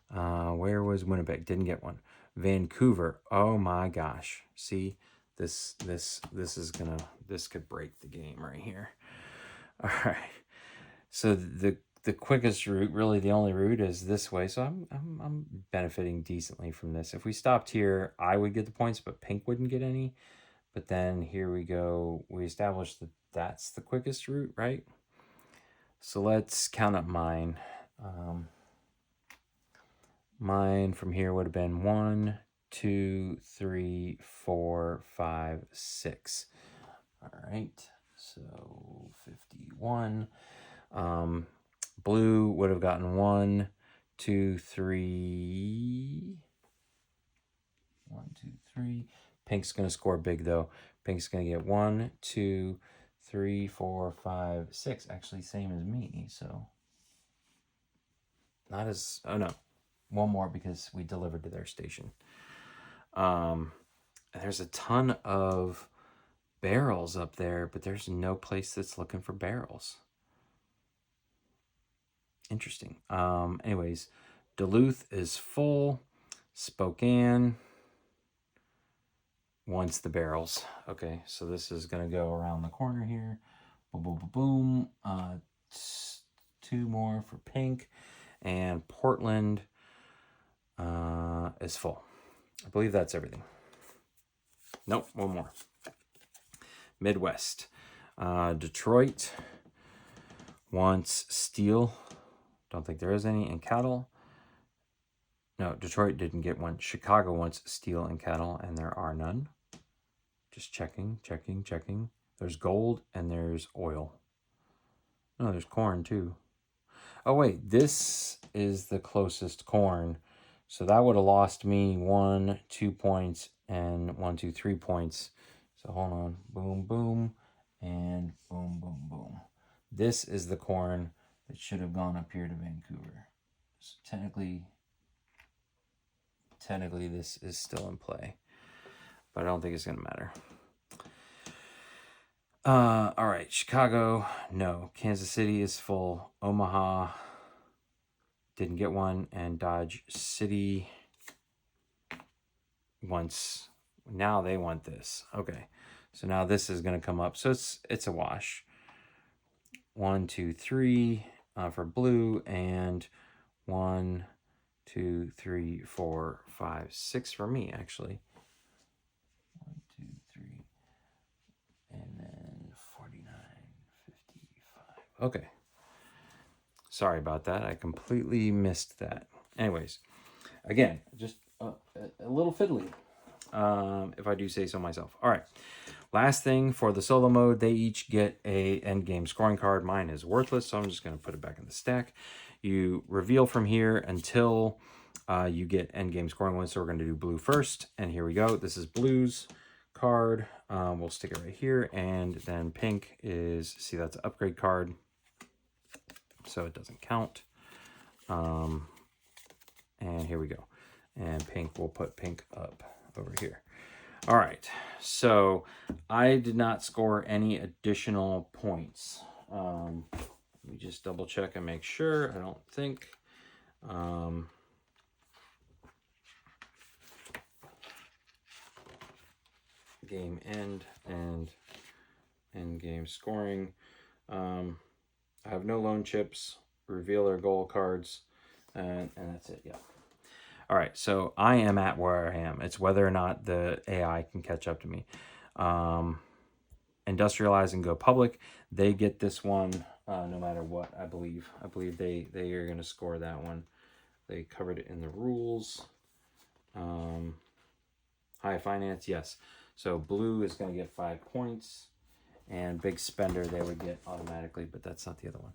Where was Winnipeg? Didn't get one. Vancouver. Oh my gosh. See, this could break the game right here. All right. So the quickest route, really the only route, is this way. So I'm benefiting decently from this. If we stopped here, I would get the points, but pink wouldn't get any. But then here we go. We established that that's the quickest route, right? So let's count up mine. Mine from here would have been 1, 2, 3, 4, 5, 6. All right, so 51. Blue would have gotten 1, 2, 3. 1, 2, 3. Pink's going to score big, though. Pink's going to get 1, 2, 3, 4, 5, 6. Actually, same as me, so not as... Oh, no. One more because we delivered to their station. There's a ton of barrels up there, but there's no place that's looking for barrels. Interesting. Anyways, Duluth is full. Spokane wants the barrels. Okay, so this is going to go around the corner here. Boom, boom, boom, boom. 2 more for pink. And Portland is full. I believe that's everything. Nope, one more. Midwest. Detroit wants steel. Don't think there is any. And cattle. No, Detroit didn't get one. Chicago wants steel and cattle, and there are none. Just checking. There's gold and there's oil. No, there's corn too. Oh, wait, this is the closest corn. So that would have lost me 1, 2 points and 1, 2, 3 points. So hold on. Boom, boom, and boom, boom, boom. This is the corn that should have gone up here to Vancouver. So technically this is still in play, but I don't think it's going to matter. All right, Chicago, no. Kansas City is full. Omaha didn't get one, and Dodge City wants. Now they want this. Okay, so now this is going to come up. So it's a wash. 1, 2, 3 for blue, and 1, 2, 3, 4, 5, 6 for me actually. 1, 2, 3, and then 49, 55. Okay. Sorry about that. I completely missed that. Anyways, again, just a little fiddly, if I do say so myself. All right. Last thing for the solo mode, they each get a end game scoring card. Mine is worthless, so I'm just going to put it back in the stack. You reveal from here until you get end game scoring ones. So we're going to do blue first, and here we go. This is blue's card. We'll stick it right here, and then pink is, see, that's an upgrade card, so it doesn't count. And here we go. And pink, we'll put pink up over here. All right, so I did not score any additional points. Let me just double check and make sure. I don't think. Game end and end game scoring. I have no lone chips, reveal or goal cards, and that's it. Yeah. All right, so I am at where I am. It's whether or not the AI can catch up to me. Industrialize and go public. They get this one no matter what, I believe. I believe they are going to score that one. They covered it in the rules. High finance, yes. So blue is going to get 5 points. And big spender they would get automatically, but that's not the other one.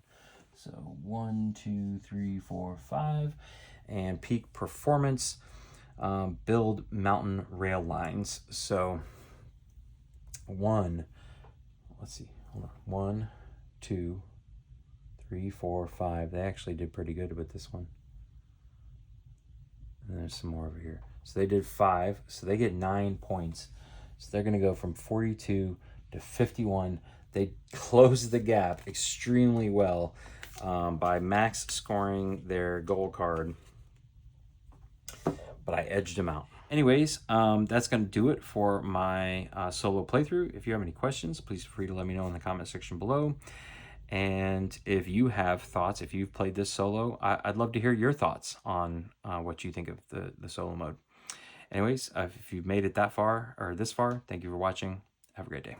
So 1, 2, 3, 4, 5. And peak performance, build mountain rail lines. So let's see, hold on. 1, 2, 3, 4, 5. They actually did pretty good with this one. And there's some more over here. So they did 5, so they get 9 points. So they're going to go from 42 to 51. They closed the gap extremely well. by max scoring their gold card, but I edged him out. Anyways, that's going to do it for my solo playthrough. If you have any questions, please feel free to let me know in the comment section below. And if you have thoughts, if you've played this solo, I'd love to hear your thoughts on what you think of the solo mode. Anyways, if you've made it that far or this far, thank you for watching. Have a great day.